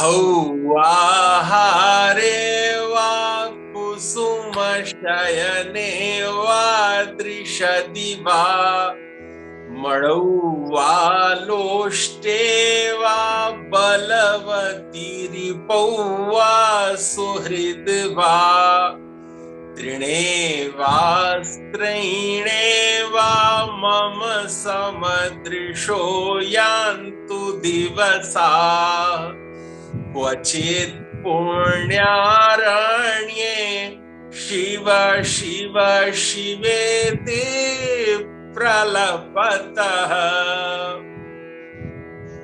हौवाहारे वा कुसुमशयने वा दृशति वा मणौवा लोष्टे वा बलवती रिपौ वा सुहृद वा तृणे वा स्त्रैणे वा मम समदृशो यान्तु दिवसा क्वचित् पुण्यारण्ये शिव शिव शिवेति प्रलपतः।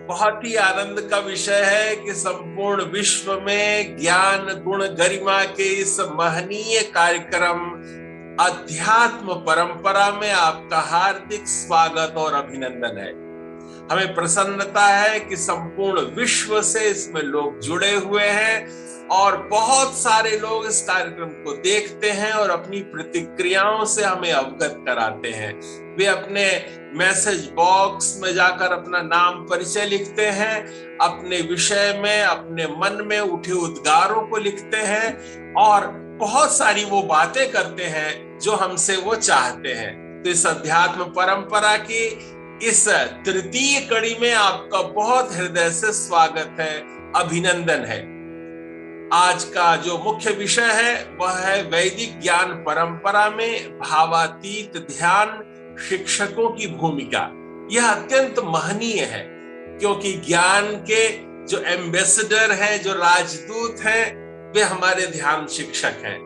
बहुत ही आनंद का विषय है कि संपूर्ण विश्व में ज्ञान गुण गरिमा के इस महनीय कार्यक्रम अध्यात्म परंपरा में आपका हार्दिक स्वागत और अभिनंदन है। हमें प्रसन्नता है कि संपूर्ण विश्व से इसमें लोग जुड़े हुए हैं और बहुत सारे लोग इस कार्यक्रम को देखते हैं और अपनी प्रतिक्रियाओं से हमें अवगत कराते हैं। वे अपने मैसेज बॉक्स में जाकर अपना नाम परिचय लिखते हैं, अपने विषय में अपने मन में उठे उद्गारों को लिखते हैं और बहुत सारी वो बातें करते हैं जो हमसे वो चाहते हैं। तो इस अध्यात्म परंपरा की इस तृतीय कड़ी में आपका बहुत हृदय से स्वागत है, अभिनंदन है। आज का जो मुख्य विषय है वह है वैदिक ज्ञान परंपरा में भावातीत ध्यान शिक्षकों की भूमिका। यह अत्यंत महनीय है क्योंकि ज्ञान के जो एम्बेसडर हैं, जो राजदूत हैं, वे हमारे ध्यान शिक्षक हैं।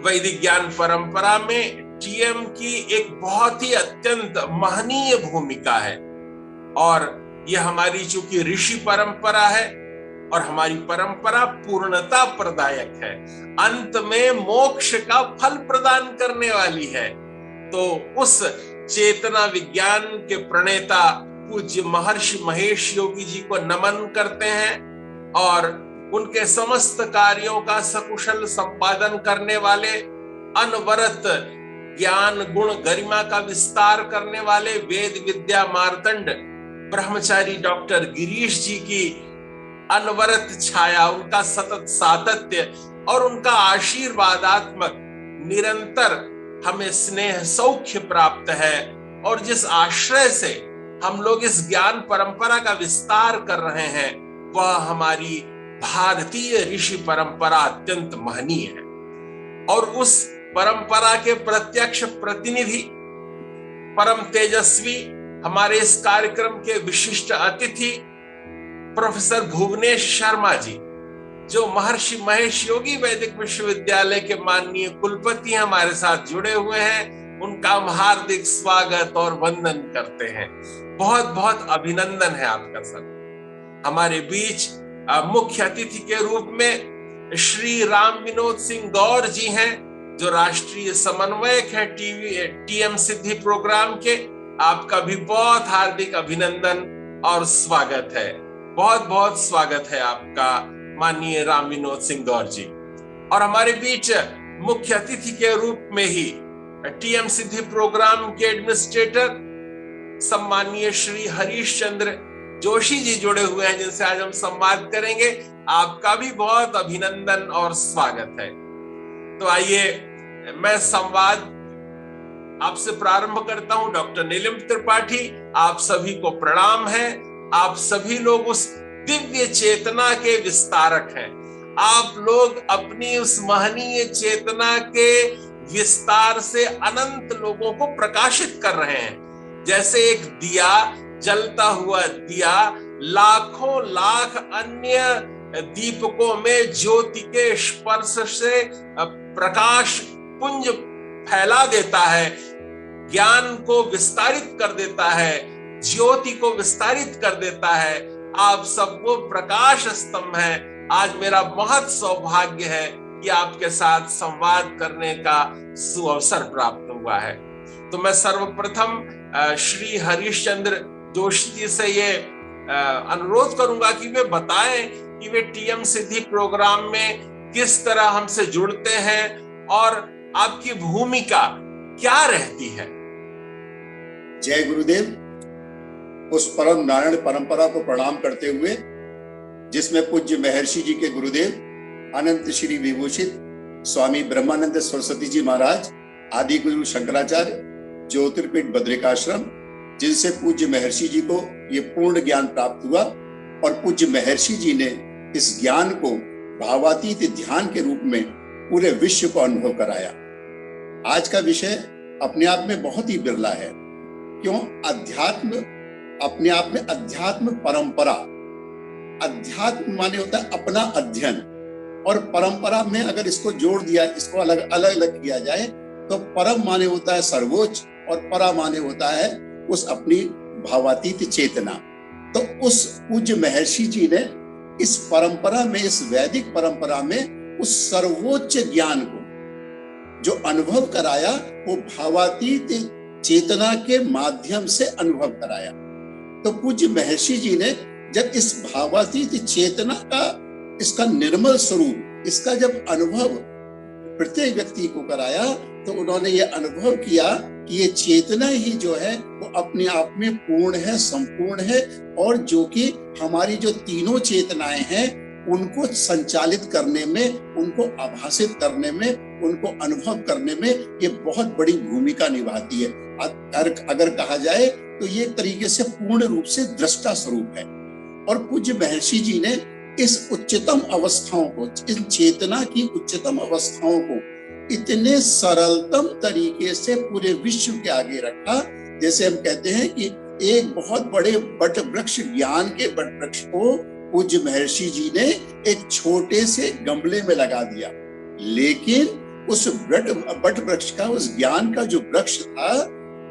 वैदिक ज्ञान परंपरा में टीएम की एक बहुत ही अत्यंत महनीय भूमिका है और यह हमारी चूंकि ऋषि परंपरा है और हमारी परंपरा पूर्णता प्रदायक है, अंत में मोक्ष का फल प्रदान करने वाली है। तो उस चेतना विज्ञान के प्रणेता पूज्य महर्षि महेश योगी जी को नमन करते हैं और उनके समस्त कार्यों का सकुशल संपादन करने वाले, अनवरत ज्ञान गुण गरिमा का विस्तार करने वाले वेद विद्या मार्तंड ब्रह्मचारी डॉक्टर गिरीश जी की अनवरत छाया, उनका सतत सातत्य और उनका आशीर्वादात्मक निरंतर हमें स्नेह सौख्य प्राप्त है और जिस आश्रय से हम लोग इस ज्ञान परंपरा का विस्तार कर रहे हैं वह हमारी भारतीय ऋषि परंपरा अत्यंत महनीय है। और उस परंपरा के प्रत्यक्ष प्रतिनिधि, परम तेजस्वी, हमारे इस कार्यक्रम के विशिष्ट अतिथि प्रोफेसर भुवनेश शर्मा जी, जो महर्षि महेश योगी वैदिक विश्वविद्यालय के माननीय कुलपति हमारे साथ जुड़े हुए हैं, उनका हम हार्दिक स्वागत और वंदन करते हैं। बहुत बहुत अभिनंदन है आपका सब। हमारे बीच मुख्य अतिथि के रूप में श्री राम विनोद सिंह गौर जी हैं, जो राष्ट्रीय समन्वयक है टीएम सिद्धि प्रोग्राम के। आपका भी बहुत हार्दिक अभिनंदन और स्वागत है। बहुत बहुत स्वागत है आपका माननीय राम विनोद सिंह गौर जी। और हमारे बीच मुख्य अतिथि के रूप में ही टीएम सिद्धि प्रोग्राम के एडमिनिस्ट्रेटर सम्माननीय श्री हरीश चंद्र जोशी जी जुड़े हुए हैं, जिनसे आज हम संवाद करेंगे। आपका भी बहुत अभिनंदन और स्वागत है। तो आइए मैं संवाद आपसे प्रारंभ करता हूं। डॉक्टर नीलम त्रिपाठी, आप सभी को प्रणाम है। आप सभी लोग उस दिव्य चेतना के विस्तारक हैं। आप लोग अपनी उस महनीय चेतना के विस्तार से अनंत लोगों को प्रकाशित कर रहे हैं। जैसे एक दिया, जलता हुआ दिया लाखों लाख अन्य दीपकों में ज्योति के स्पर्श से प्रकाश पुंज फैला देता है, ज्ञान को विस्तारित कर देता है, ज्योति को विस्तारित कर देता है। आप सबको प्रकाश स्तंभ है। आज मेरा बहुत सौभाग्य है कि आपके साथ संवाद करने का सुअवसर प्राप्त हुआ है। तो मैं सर्वप्रथम श्री हरीश चंद्र जोशी जी से ये अनुरोध करूंगा कि वे बताएं कि वे टीएम सिद्धि प्रोग्राम में किस तरह हमसे जुड़ते हैं और आपकी भूमिका क्या रहती है। जय गुरुदेव। उस परम नारायण परंपरा को प्रणाम करते हुए जिसमें पूज्य महर्षि जी के गुरुदेव अनंत श्री विभूषित स्वामी ब्रह्मानंद सरस्वती जी महाराज, आदि गुरु शंकराचार्य, ज्योतिर्पीठ बद्रिकाश्रम, जिनसे पूज्य महर्षि जी को ये पूर्ण ज्ञान प्राप्त हुआ और पूज्य महर्षि जी ने इस ज्ञान को भावातीत ध्यान के रूप में पूरे विश्व को अनुभव कराया। आज का विषय अपने आप में बहुत ही बिरला है। क्यों? अध्यात्म अपने आप में, अध्यात्म परंपरा, अध्यात्म माने होता है अपना अध्ययन, और परंपरा में अगर इसको जोड़ दिया, इसको अलग अलग किया जाए तो परम माने होता है सर्वोच्च और परा माने होता है उस अपनी भावातीत चेतना। तो उस पूज्य महर्षि जी ने इस परंपरा में, इस वैदिक परंपरा में उस सर्वोच्च ज्ञान को जो अनुभव कराया वो भावातीत चेतना के माध्यम से अनुभव कराया। तो पूज्य महर्षि जी ने जब इस भावातीत चेतना का, इसका निर्मल स्वरूप, इसका जब अनुभव प्रत्येक व्यक्ति को कराया तो उन्होंने ये अनुभव किया कि ये चेतना ही जो है वो अपने आप में पूर्ण है, संपूर्ण है, और जो कि हमारी जो तीनों चेतनाएं हैं उनको संचालित करने में, उनको आभासित करने में, उनको अनुभव करने में ये बहुत बड़ी भूमिका निभाती है। अगर कहा जाए तो ये एक तरीके से पूर्ण रूप से दृष्टा स्वरूप है। और पूज्य महर्षि जी ने इस उच्चतम अवस्थाओं को, इन चेतना की उच्चतम अवस्थाओं को इतने सरलतम तरीके से पूरे विश्व के आगे रखा। जैसे हम कहते हैं कि एक बहुत बड़े बट वृक्ष, ज्ञान के बट वृक्ष को पूज्य महर्षि जी ने एक छोटे से गमले में लगा दिया, लेकिन उस बट वृक्ष का, उस ज्ञान का जो वृक्ष था,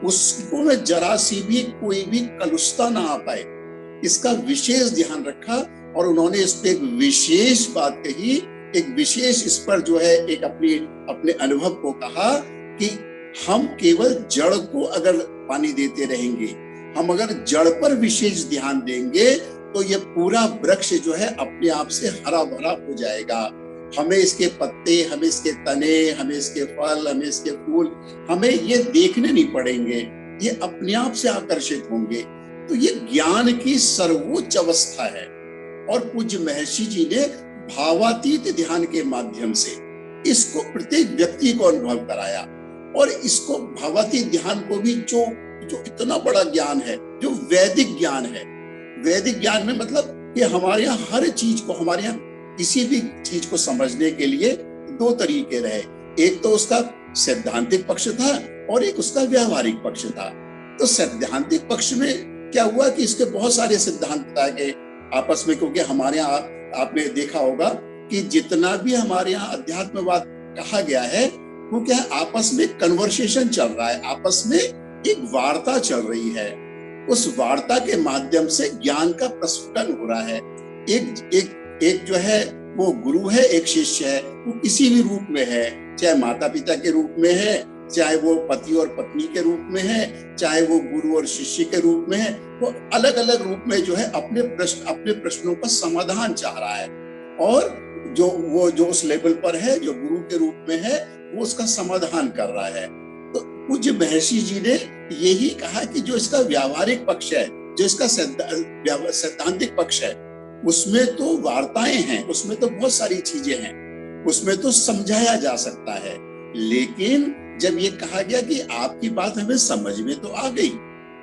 उसको में जरा सी भी कोई भी कलुषता ना आ पाए, इसका विशेष ध्यान रखा। और उन्होंने इस पे एक विशेष बात कही, एक विशेष इस पर जो है एक अपने अनुभव को कहा कि हम केवल जड़ को अगर पानी देते रहेंगे, हम अगर जड़ पर विशेष ध्यान देंगे तो ये पूरा वृक्ष जो है अपने आप से हरा भरा हो जाएगा। हमें इसके पत्ते, हमें इसके तने, हमें इसके फल, हमें इसके फूल, हमें ये देखने नहीं पड़ेंगे, ये अपने आप से आकर्षित होंगे। तो ये ज्ञान की सर्वोच्च अवस्था है। और पूज्य महर्षि जी ने भावातीत ध्यान के माध्यम से इसको प्रत्येक व्यक्ति को अनुभव कराया। और इसको भावातीत ध्यान को भी जो इतना बड़ा ज्ञान है, जो वैदिक ज्ञान है, वैदिक ज्ञान में मतलब कि हमारे यहाँ हर चीज को, हमारे यहाँ किसी भी चीज को समझने के लिए दो तरीके रहे। एक तो उसका सैद्धांतिक पक्ष था और एक उसका व्यावहारिक पक्ष था। तो सैद्धांतिक पक्ष में क्या हुआ कि इसके बहुत सारे सिद्धांत बताए गए आपस में, क्योंकि हमारे यहाँ आपने देखा होगा कि जितना भी हमारे यहाँ अध्यात्मवाद कहा गया है वो क्या है, आपस में कन्वर्सेशन चल रहा है, आपस में एक वार्ता चल रही है। उस वार्ता के माध्यम से ज्ञान का प्रस्फुटन हो रहा है। एक जो है वो गुरु है, एक शिष्य है, वो किसी भी रूप में है, चाहे माता पिता के रूप में है, चाहे वो पति और पत्नी के रूप में है, चाहे वो गुरु और शिष्य के रूप में है, वो अलग अलग रूप में जो है अपने प्रश्नों का समाधान चाह रहा है। और जो उस लेवल पर है, जो गुरु के रूप में है, वो उसका समाधान कर रहा है। तो पूज्य महर्षि जी ने यही कहा कि जो इसका व्यावहारिक पक्ष है, जो इसका सैद्धांतिक पक्ष है, उसमें तो वार्ताएं हैं, उसमें तो बहुत सारी चीजें हैं, उसमें तो समझाया जा सकता है। लेकिन जब ये कहा गया कि आपकी बात हमें समझ में तो आ गई,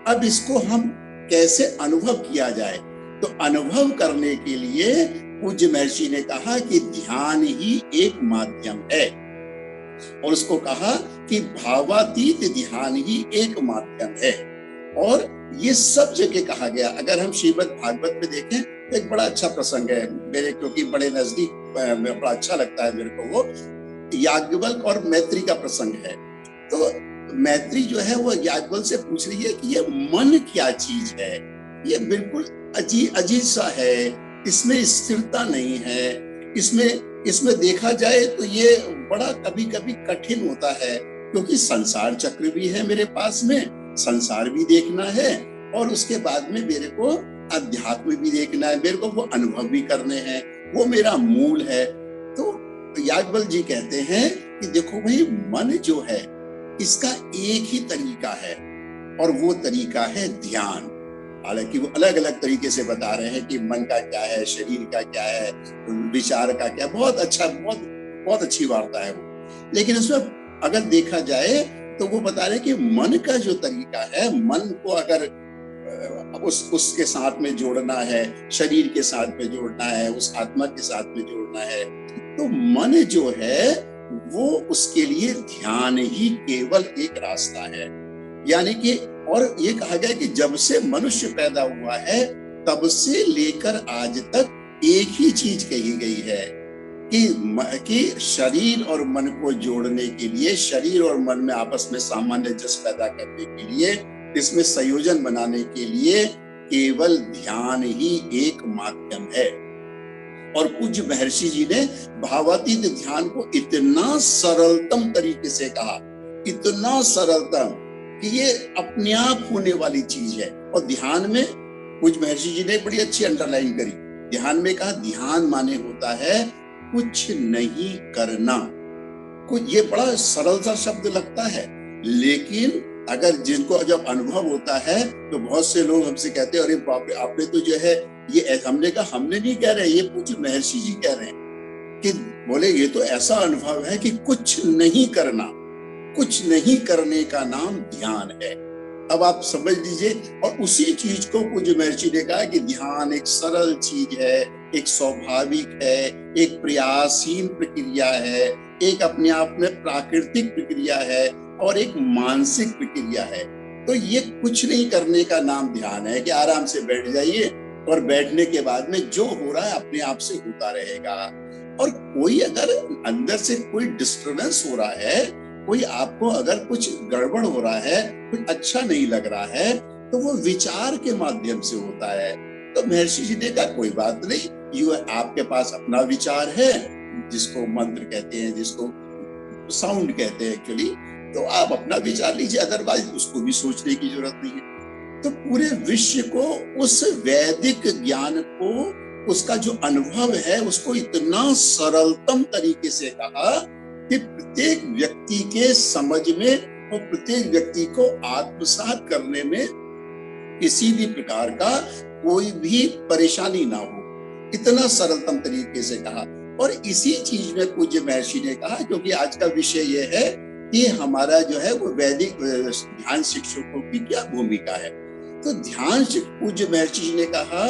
अब इसको हम कैसे अनुभव किया जाए, तो अनुभव करने के लिए पूज्य महर्षि ने कहा कि ध्यान ही एक माध्यम है। और उसको कहा कि भावातीत ध्यान ही एक माध्यम है। और ये सब जगह कहा गया। अगर हम श्रीमद् भागवत में देखें तो एक बड़ा अच्छा प्रसंग है मेरे, क्योंकि बड़े नजदीक बड़ा अच्छा लगता है मेरे को, वो याज्ञवल्क्य और मैत्री का प्रसंग है। तो मैत्री जो है वो याज्ञवल्क्य से पूछ रही है कि ये मन क्या चीज है, ये बिल्कुल अजीब सा है, इसमें स्थिरता नहीं है, इसमें देखा जाए तो ये बड़ा कभी कभी कठिन होता है, क्योंकि संसार चक्र भी है मेरे पास में, संसार भी देखना है और उसके बाद में मेरे को अध्यात्म भी देखना है, मेरे को वो अनुभव भी करने हैं, वो मेरा मूल है। तो याज्ञवल्क्य जी कहते हैं कि देखो भाई, मन जो है इसका एक ही तरीका है और वो तरीका है ध्यान। हालांकि वो अलग अलग तरीके से बता रहे हैं कि मन का क्या है, शरीर का क्या है, विचार का क्या। बहुत अच्छा, बहुत बहुत अच्छी वार्ता है वो। लेकिन उसमें अगर देखा जाए तो वो बता रहे हैं कि मन का जो तरीका है, मन को अगर उसके साथ में जोड़ना है, शरीर के साथ में जोड़ना है, उस आत्मा के साथ में जोड़ना है, तो मन जो है वो उसके लिए ध्यान ही केवल एक रास्ता है। यानी कि और ये कहा गया कि जब से मनुष्य पैदा हुआ है तब से लेकर आज तक एक ही चीज कही गई है कि शरीर और मन को जोड़ने के लिए, शरीर और मन में आपस में सामंजस्य पैदा करने के लिए, इसमें संयोजन बनाने के लिए केवल ध्यान ही एक माध्यम है। और पूज्य महर्षि जी ने भावातीत ध्यान को इतना सरलतम तरीके से कहा, इतना सरलतम कि ये अपने आप होने वाली चीज है। और ध्यान में पूज्य महर्षि जी ने बड़ी अच्छी अंडरलाइन करी, ध्यान में कहा ध्यान माने होता है कुछ नहीं करना। कुछ, ये बड़ा सरल सा शब्द लगता है, लेकिन अगर जिनको जब अनुभव होता है तो बहुत से लोग हमसे कहते हैं, अरे बाप रे, आपने तो जो है ये, हमने कहा हमने नहीं कह रहे, ये पूज्य महर्षि जी कह रहे हैं कि बोले ये तो ऐसा अनुभव है कि कुछ नहीं करना, कुछ नहीं करने का नाम ध्यान है। अब आप समझ लीजिए। और उसी चीज को पूज्य महर्षि ने कहा कि ध्यान एक सरल चीज है, एक स्वाभाविक है, एक प्रयासहीन प्रक्रिया है, एक अपने आप में प्राकृतिक प्रक्रिया है और एक मानसिक प्रक्रिया है। तो ये कुछ नहीं करने का नाम ध्यान है कि आराम से बैठ जाइए और बैठने के बाद में जो हो रहा है अपने आप से होता रहेगा। और कोई अगर अंदर से कोई डिस्टर्बेंस हो रहा है, कोई आपको अगर कुछ गड़बड़ हो रहा है, कुछ अच्छा नहीं लग रहा है, तो वो विचार के माध्यम से होता है। तो महर्षि जी ने कहा कोई बात नहीं, आपके पास अपना विचार है, जिसको मंत्र कहते हैं, जिसको साउंड कहते हैं एक्चुअली, तो आप अपना विचार लीजिए, अदरवाइज उसको भी सोचने की जरूरत नहीं है। तो पूरे विश्व को, उस वैदिक ज्ञान को, उसका जो अनुभव है उसको इतना सरलतम तरीके से कहा कि प्रत्येक व्यक्ति के समझ में और प्रत्येक व्यक्ति को आत्मसात करने में किसी भी प्रकार का कोई भी परेशानी ना हो, इतना सरलतम तरीके से कहा। और इसी चीज में पूज्य महर्षि ने कहा, क्योंकि आज का विषय यह है कि हमारा जो है वो वैदिक ध्यान शिक्षकों की क्या भूमिका है। तो ध्यान पूज्य महर्षि जी ने कहा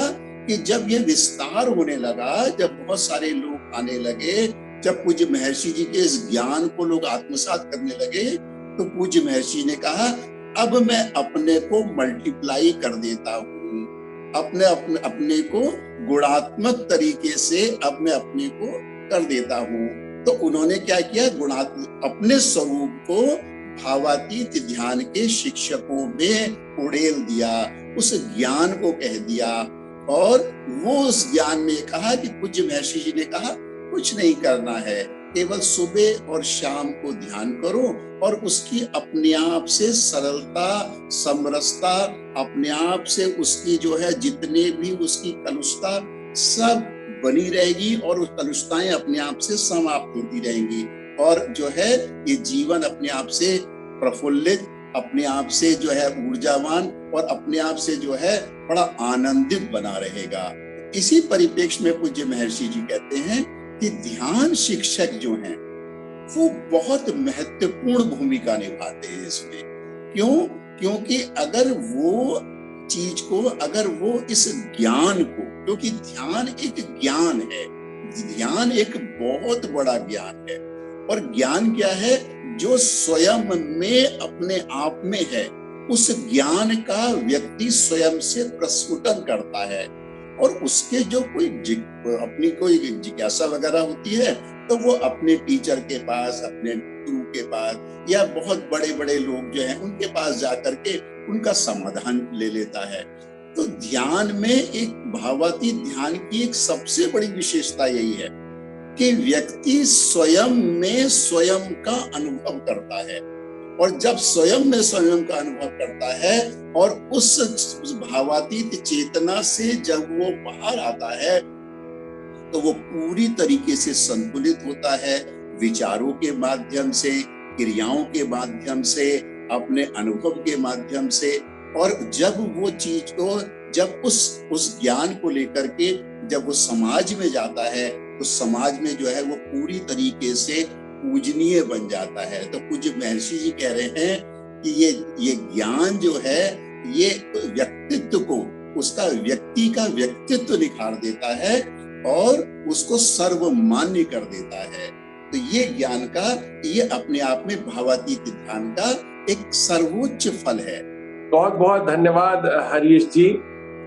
कि जब ये विस्तार होने लगा, जब बहुत सारे लोग आने लगे, जब पूज्य महर्षि जी के इस ज्ञान को लोग आत्मसात करने लगे, तो पूज्य महर्षि ने कहा अब मैं अपने को मल्टीप्लाई कर देता हूँ, अपने को गुणात्मक तरीके से अब मैं अपने को कर देता हूँ। तो उन्होंने क्या किया, अपने स्वरूप को भावातीत ध्यान के शिक्षकों में उड़ेल दिया, उस ज्ञान को कह दिया। और वो उस ज्ञान में कहा कि पूज्य महर्षि जी ने कहा कुछ नहीं करना है, केवल सुबह और शाम को ध्यान करो और उसकी अपने आप से सरलता, समरसता, अपने आप से उसकी जो है जितने भी उसकी कलुषता सब बनी रहेगी और उस कलुषताएं अपने आप से समाप्त होती रहेंगी। और जो है ये जीवन अपने आप से प्रफुल्लित, अपने आप से जो है ऊर्जावान और अपने आप से जो है बड़ा आनंदित बना रहेगा। इसी परिप्रेक्ष्य में पूज्य महर्षि जी कहते हैं कि ध्यान शिक्षक जो हैं वो बहुत महत्वपूर्ण भूमिका निभाते हैं इसमें। क्यों? क्योंकि अगर वो चीज को, अगर वो इस ज्ञान को, क्योंकि ध्यान एक ज्ञान है, ध्यान एक बहुत बड़ा ज्ञान है। और ज्ञान क्या है? जो स्वयं में अपने आप में है, उस ज्ञान का व्यक्ति स्वयं से प्रस्फुटन करता है। और उसके जो अपनी कोई जिज्ञासा वगैरह होती है तो वो अपने टीचर के पास, अपने गुरु के पास या बहुत बड़े बड़े लोग जो हैं उनके पास जाकर के उनका समाधान ले लेता है। तो ध्यान में एक भावातीत ध्यान की एक सबसे बड़ी विशेषता यही है कि व्यक्ति स्वयं में स्वयं का अनुभव करता है। और जब स्वयं में स्वयं का अनुभव करता है और उस भावातीत चेतना से जब वो बाहर आता है तो वो पूरी तरीके से संतुलित होता है, विचारों के माध्यम से, क्रियाओं के माध्यम से, अपने अनुभव के माध्यम से। और जब वो चीज को जब उस ज्ञान को लेकर के जब वो समाज में जाता है, उस समाज में जो है वो पूरी तरीके से पूजनीय बन जाता है। तो पूज्य महर्षि जी कह रहे हैं कि ये ज्ञान जो है ये व्यक्तित्व को, उसका व्यक्ति का व्यक्तित्व निखार देता है और उसको सर्वमान्य कर देता है। तो ये ज्ञान का, ये अपने आप में भावातीत ध्यान का एक सर्वोच्च फल है। बहुत बहुत धन्यवाद हरीश जी।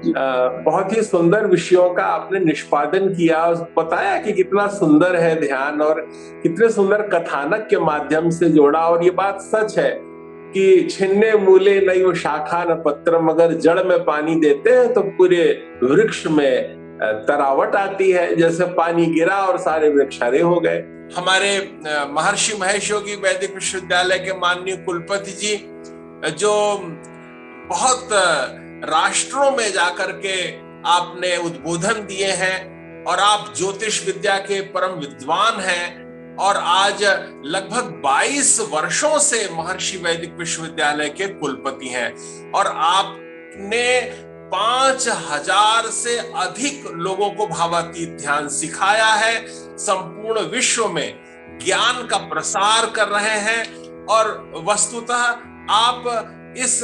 बहुत ही सुंदर विषयों का आपने निष्पादन किया, बताया कि कितना सुंदर है ध्यान और कितने सुंदर कथानक के माध्यम से जोड़ा। और ये बात सच है कि छिन्ने मूले नैव शाखा न पत्रम, अगर जड़ में पानी देते हैं तो पूरे वृक्ष में तरावट आती है, जैसे पानी गिरा और सारे वृक्ष हरे हो गए। हमारे महर्षि महेश योगी वैदिक विश्वविद्यालय के माननीय कुलपति जी, जो बहुत राष्ट्रों में जाकर के आपने उद्बोधन दिए हैं और आप ज्योतिष विद्या के परम विद्वान हैं और आज लगभग 22 वर्षों से महर्षि वैदिक विश्वविद्यालय के कुलपति हैं और आपने 5000 से अधिक लोगों को भावातीत ध्यान सिखाया है, संपूर्ण विश्व में ज्ञान का प्रसार कर रहे हैं। और वस्तुतः आप इस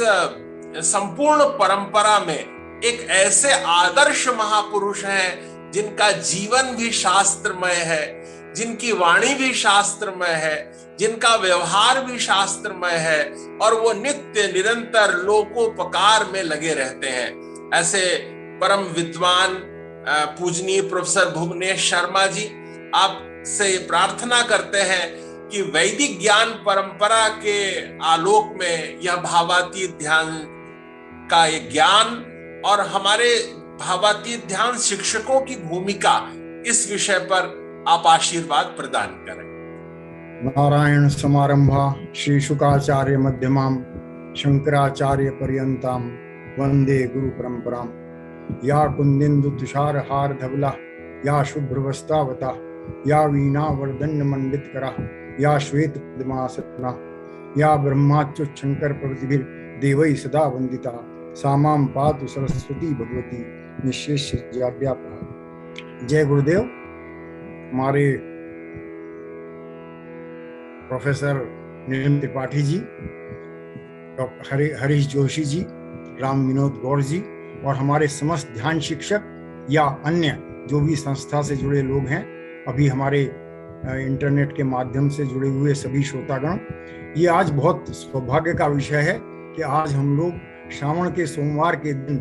संपूर्ण परंपरा में एक ऐसे आदर्श महापुरुष हैं जिनका जीवन भी शास्त्रमय है, जिनकी वाणी भी शास्त्रमय है, जिनका व्यवहार भी शास्त्रमय है और वो नित्य निरंतर लोकोपकार में लगे रहते हैं। ऐसे परम विद्वान पूजनीय प्रोफेसर भुवनेश शर्मा जी, आपसे प्रार्थना करते हैं कि वैदिक ज्ञान परंपरा के आलोक में यह भावातीत ध्यान का एक ज्ञान और हमारे भावातीत ध्यान शिक्षकों की भूमिका, इस विषय पर आप आशीर्वाद प्रदान करें। नारायण समारंभा श्री शुकाचार्य मध्यमाम शंकराचार्य पर्यंताम वंदे गुरु परंपराम। या कुंदिंदु तुषार हार धवला, या शुभ्रवस्तावता, या वीणा वर्धन्य मंडित करा, या श्वेत पद्मासना, या ब्रह्माच्युत शंकर प्रभृतिभिर देवै सदा वंदिता, सामाम पातु सरस्वती भगवती निशेष ज्ञाप्या। जय गुरुदेव। हमारे प्रोफेसर नीलम त्रिपाठी जी, डॉक्टर हरीश जोशी जी, राम विनोद गौर जी और हमारे समस्त ध्यान शिक्षक या अन्य जो भी संस्था से जुड़े लोग हैं, अभी हमारे इंटरनेट के माध्यम से जुड़े हुए सभी श्रोतागण, ये आज बहुत सौभाग्य का विषय है कि आज हम लोग श्रावण के सोमवार के दिन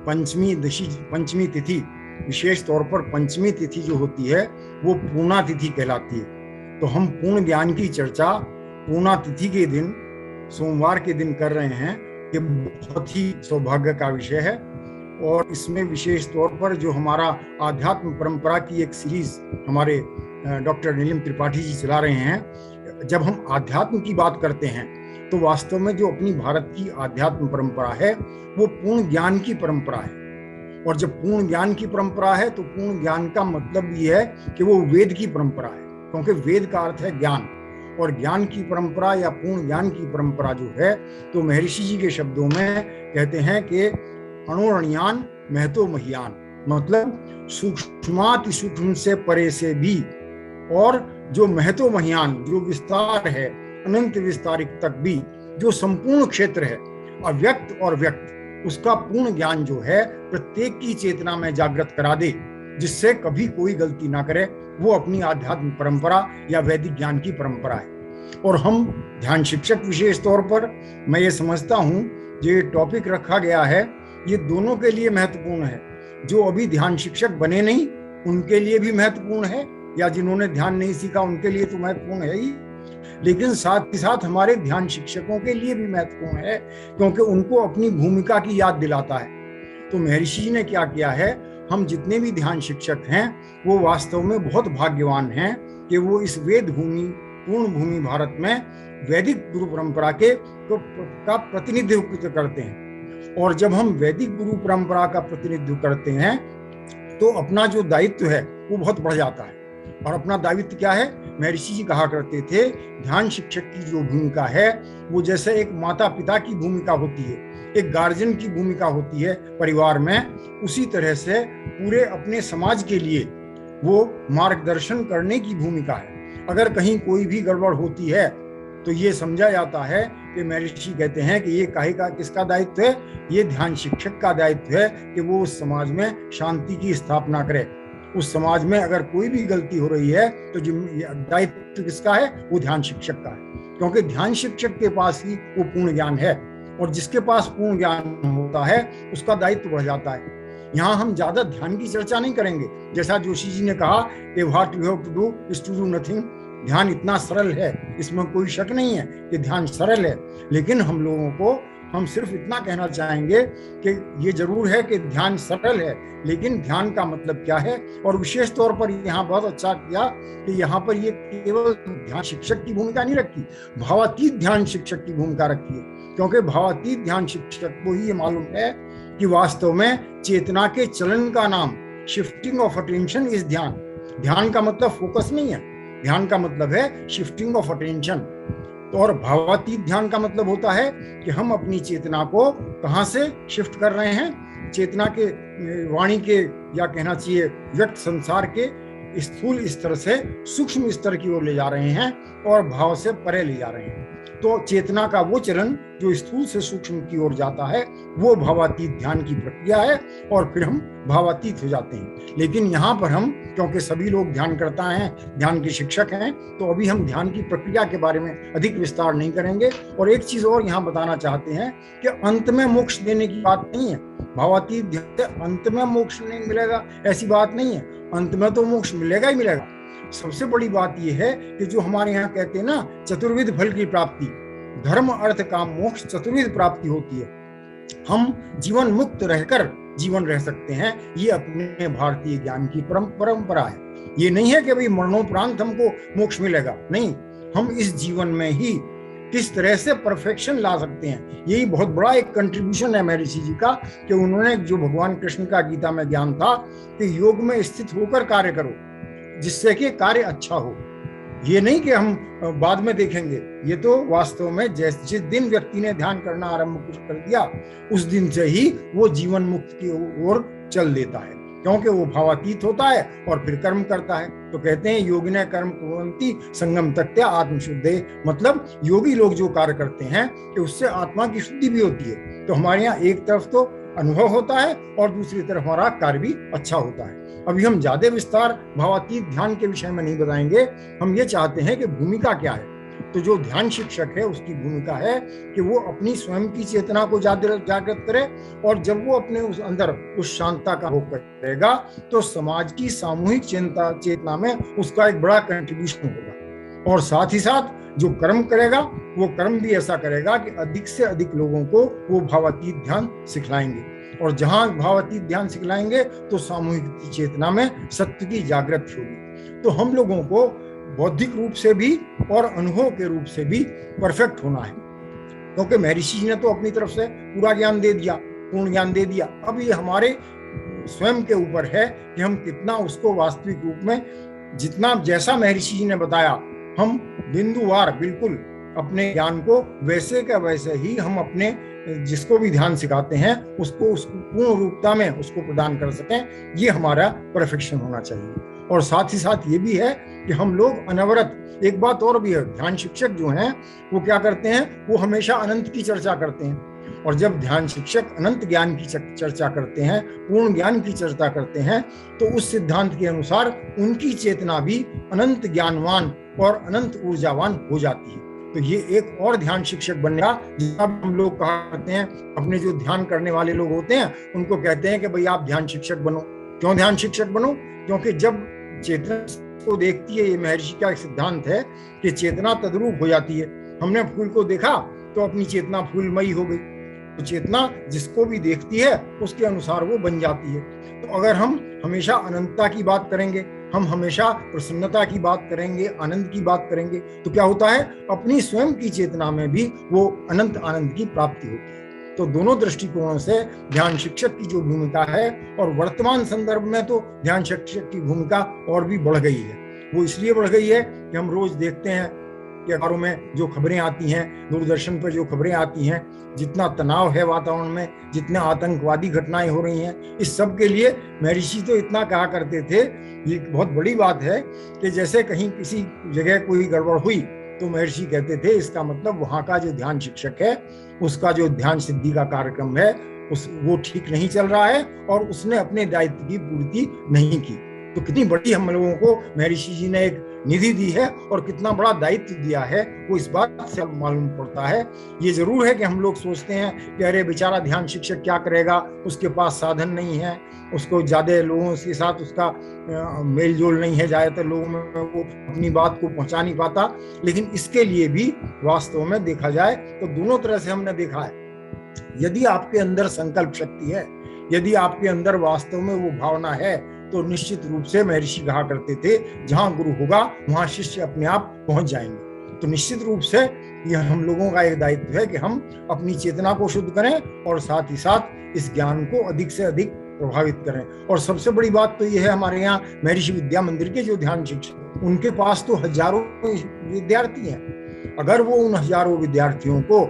पंचमी तिथि, विशेष तौर पर पंचमी तिथि जो होती है वो पूर्णा तिथि कहलाती है। तो हम पूर्ण ज्ञान की चर्चा पूर्णा तिथि के दिन, सोमवार के दिन कर रहे हैं। ये बहुत ही सौभाग्य का विषय है और इसमें विशेष तौर पर जो हमारा आध्यात्म परंपरा की एक सीरीज हमारे डॉक्टर नीलम त्रिपाठी जी चला रहे हैं। जब हम आध्यात्म की बात करते हैं तो वास्तव में जो अपनी भारत की आध्यात्म परंपरा है वो पूर्ण ज्ञान की परंपरा है। और जब पूर्ण ज्ञान की परंपरा है तो पूर्ण ज्ञान का मतलब ये है कि वो वेद की परंपरा है, क्योंकि वेद का अर्थ है ज्ञान। और ज्ञान की परंपरा या पूर्ण ज्ञान की परंपरा जो है, तो महर्षि जी के शब्दों में कहते हैं कि अणुरणियान महतो महियान, मतलब सूक्ष्माति सूक्ष्म से परे से भी, और जो महतो महियान, जो विस्तार है अनंत विस्तारिक तक भी, जो संपूर्ण क्षेत्र है अव्यक्त और व्यक्त, उसका पूर्ण ज्ञान जो है प्रत्येक की चेतना में जागृत करा दे, जिससे कभी कोई गलती ना करे। वो अपनी आध्यात्म परंपरा या वैदिक ज्ञान की परंपरा है। और हम ध्यान शिक्षक विशेष तौर पर, मैं ये समझता हूँ ये टॉपिक रखा गया है, ये दोनों के लिए महत्वपूर्ण है। जो अभी ध्यान शिक्षक बने नहीं उनके लिए भी महत्वपूर्ण है, या जिन्होंने ध्यान नहीं सीखा उनके लिए तो महत्वपूर्ण है ही, लेकिन साथ ही साथ हमारे ध्यान शिक्षकों के लिए भी महत्वपूर्ण है, क्योंकि उनको अपनी भूमिका की याद दिलाता है। तो महर्षि जी ने क्या किया है, हम जितने भी ध्यान शिक्षक हैं वो वास्तव में बहुत भाग्यवान हैं कि वो इस वेद भूमि, पूर्ण भूमि भारत में वैदिक गुरु परंपरा का प्रतिनिधित्व करते हैं। और जब हम वैदिक गुरु परंपरा का प्रतिनिधित्व करते हैं तो अपना जो दायित्व है वो बहुत बढ़ जाता है। और अपना दायित्व क्या है, महर्षि जी कहा करते थे, ध्यान शिक्षक की जो भूमिका है वो जैसे एक माता पिता की भूमिका होती है। एक गार्जियन की भूमिका होती है परिवार में, उसी तरह से पूरे अपने समाज के लिए वो मार्गदर्शन करने की भूमिका है। अगर कहीं कोई भी गड़बड़ होती है तो ये समझा जाता है कि महर्षि कहते हैं कि ये काहे का किसका दायित्व है, ये ध्यान शिक्षक का दायित्व है कि वो उस समाज में शांति की स्थापना करे। उस समाज में अगर कोई भी गलती हो रही है तो दायित्व किसका है, वो ध्यान शिक्षक का है, क्योंकि ध्यान शिक्षक के पास ही वो पूर्ण ज्ञान है, और जिसके पास पूर्ण ज्ञान होता है उसका दायित्व बढ़ जाता है। यहाँ हम ज्यादा ध्यान की चर्चा नहीं करेंगे, जैसा जोशी जी ने कहा कि what you have to do is to do nothing. ध्यान इतना सरल है, इसमें कोई शक नहीं है कि ध्यान सरल है, लेकिन हम सिर्फ इतना कहना चाहेंगे कि ये जरूर है कि ध्यान सरल है, लेकिन ध्यान का मतलब क्या है। और विशेष तौर पर यहाँ बहुत अच्छा किया कि यहाँ पर ये केवल ध्यान शिक्षक की भूमिका नहीं रखी, भावातीत ध्यान शिक्षक की भूमिका रखी है, क्योंकि भावातीत ध्यान शिक्षक को ही ये मालूम है कि वास्तव में चेतना के चलन का नाम शिफ्टिंग ऑफ अटेंशन इज ध्यान। ध्यान का मतलब फोकस नहीं है, ध्यान का मतलब है शिफ्टिंग ऑफ अटेंशन। तो और भावातीत ध्यान का मतलब होता है कि हम अपनी चेतना को कहां से शिफ्ट कर रहे हैं, चेतना के वाणी के या कहना चाहिए व्यक्त संसार के स्थूल स्तर से सूक्ष्म स्तर की ओर ले जा रहे हैं और भाव से परे ले जा रहे हैं। तो चेतना का वो चलन जो स्थूल से सूक्ष्म की ओर जाता है वो भावातीत ध्यान की प्रक्रिया है, और फिर हम भावातीत हो जाते हैं। लेकिन यहाँ पर हम, क्योंकि सभी लोग ध्यानकर्ता हैं, ध्यान के शिक्षक हैं, तो अभी हम ध्यान की प्रक्रिया के बारे में अधिक विस्तार नहीं करेंगे। और एक चीज और यहाँ बताना चाहते हैं कि अंत में मोक्ष देने की बात नहीं है। भावातीत ध्यान से अंत में मोक्ष नहीं मिलेगा ऐसी बात नहीं है, अंत में तो मोक्ष मिलेगा ही मिलेगा। सबसे बड़ी बात यह है कि जो हमारे यहाँ कहते हैं ना, चतुर्विध फल की प्राप्ति, धर्म अर्थ काम मोक्ष चतुर्विध प्राप्ति होती है। हम जीवन मुक्त रहकर जीवन रह सकते हैं, ये अपने भारतीय ज्ञान की परंपरा है। ये नहीं है कि भाई मरणोपरांत हमको मोक्ष मिलेगा, नहीं, हम इस जीवन में ही किस तरह से परफेक्शन ला सकते हैं, यही बहुत बड़ा एक कंट्रीब्यूशन है महर्षि जी का, कि उन्होंने जो भगवान कृष्ण का गीता में ज्ञान था कि योग में स्थित होकर कार्य करो जिससे कि कार्य अच्छा हो। ये नहीं कि हम बाद में देखेंगे, ये तो वास्तव में जिस दिन व्यक्ति ने ध्यान करना आरंभ कर दिया उस दिन से ही वो जीवन मुक्त की ओर चल देता है, क्योंकि वो भावातीत होता है और फिर कर्म करता है। तो कहते हैं योगिने कर्म कुर्वन्ति संगम तत्या आत्मशुद्धे, मतलब योगी लोग जो कार्य करते हैं कि उससे आत्मा की शुद्धि भी होती है। तो हमारे यहाँ एक तरफ तो अनुभव होता है और दूसरी तरफ हमारा कार्य भी अच्छा होता है। अभी हम ज्यादा विस्तार भावातीत ध्यान के विषय में नहीं बताएंगे, हम ये चाहते हैं कि भूमिका क्या है। तो जो ध्यान शिक्षक है उसकी भूमिका है कि वो अपनी स्वयं की चेतना को जागृत करे, और जब वो अपने उस अंदर उस शांतता का भोग करेगा तो समाज की सामूहिक चेतना में उसका एक बड़ा कंट्रीब्यूशन होगा। और साथ ही साथ जो कर्म करेगा वो कर्म भी ऐसा करेगा कि अधिक से अधिक लोगों को वो भावातीत ध्यान सिखलाएंगे, और जहां भावातीत ध्यान सिखलाएंगे तो सामूहिक चेतना में सत्य की जागृति होगी। तो हम लोगों को बौद्धिक रूप से भी और अनुभव के रूप से भी परफेक्ट होना है, क्योंकि महर्षि जी ने तो अपनी तरफ से पूरा ज्ञान दे दिया, पूर्ण ज्ञान दे दिया। अब ये हमारे स्वयं के ऊपर है कि हम कितना उसको वास्तविक रूप में, जितना जैसा महर्षि जी ने बताया, हम बिंदुवार बिल्कुल अपने ज्ञान को वैसे का वैसे ही हम अपने जिसको भी ध्यान सिखाते हैं उसको पूर्ण रूपता में उसको प्रदान कर सकें। ये हमारा परफेक्शन होना चाहिए। और साथ ही साथ ये भी है कि हम लोग अनवरत, एक बात और भी है, ध्यान शिक्षक जो हैं वो क्या करते हैं, वो हमेशा अनंत की चर्चा करते हैं। और जब ध्यान शिक्षक अनंत ज्ञान की चर्चा करते हैं, पूर्ण ज्ञान की चर्चा करते हैं, तो उस सिद्धांत के अनुसार उनकी चेतना भी अनंत ज्ञानवान और अनंत ऊर्जावान हो जाती है। तो ये एक और ध्यान शिक्षक बनने का, जब हम लोग कहा करते हैं, अपने जो ध्यान करने वाले लोग होते हैं उनको कहते हैं कि भाई आप ध्यान शिक्षक बनो। क्यों ध्यान शिक्षक बनो? क्योंकि जब चेतना को देखती है, ये महर्षि का एक सिद्धांत है कि चेतना तद्रूप हो जाती है। हमने फूल को देखा तो अपनी चेतना फूलमयी हो गई, तो चेतना जिसको भी देखती है उसके अनुसार वो बन जाती है। तो अगर हम हमेशा अनंतता की बात करेंगे, हम हमेशा प्रसन्नता की बात करेंगे, आनंद की बात करेंगे, तो क्या होता है, अपनी स्वयं की चेतना में भी वो अनंत आनंद की प्राप्ति होती है। तो दोनों दृष्टिकोणों से ध्यान शिक्षक की जो भूमिका है, और वर्तमान संदर्भ में तो ध्यान शिक्षक की भूमिका और भी बढ़ गई है। वो इसलिए बढ़ गई है कि हम रोज देखते हैं कि अखबारों में जो खबरें आती हैं, दूरदर्शन पर जो खबरें आती हैं, जितना तनाव है वातावरण में, जितने आतंकवादी घटनाएं हो रही हैं, इस सब के लिए महर्षि तो इतना कहा करते थे, ये बहुत बड़ी बात है कि जैसे कहीं किसी जगह कोई गड़बड़ हुई तो महर्षि कहते थे इसका मतलब वहां का जो ध्यान शिक्षक है, उसका जो ध्यान सिद्धि का कार्यक्रम है वो ठीक नहीं चल रहा है और उसने अपने दायित्व की पूर्ति नहीं की। तो कितनी बड़ी हम लोगों को महर्षि जी ने एक निधि दी है और कितना बड़ा दायित्व दिया है, वो इस बात से मालूम पड़ता है। ये जरूर है कि हम लोग सोचते हैं कि अरे बेचारा ध्यान शिक्षक क्या करेगा, उसके पास साधन नहीं है, उसको ज्यादा लोगों के साथ उसका मेल जोल नहीं है, ज्यादातर लोगों में वो अपनी बात को पहुंचा नहीं पाता। लेकिन इसके लिए भी वास्तव में देखा जाए तो दोनों तरह से हमने देखा है। यदि आपके अंदर संकल्प शक्ति है, यदि आपके अंदर वास्तव में वो भावना है, तो निश्चित रूप से महर्षि कहा करते थे जहां गुरु होगा वहां शिष्य अपने आप पहुंच जाएंगे। तो निश्चित रूप से यह हम लोगों का एक दायित्व है कि हम अपनी चेतना को शुद्ध करें और साथ ही साथ इस ज्ञान को अधिक से अधिक प्रभावित करें। और सबसे बड़ी बात तो यह है, हमारे यहाँ महर्षि विद्या मंदिर के जो ध्यान शिक्षक, उनके पास तो हजारों विद्यार्थी हैं। अगर वो उन हजारों विद्यार्थियों को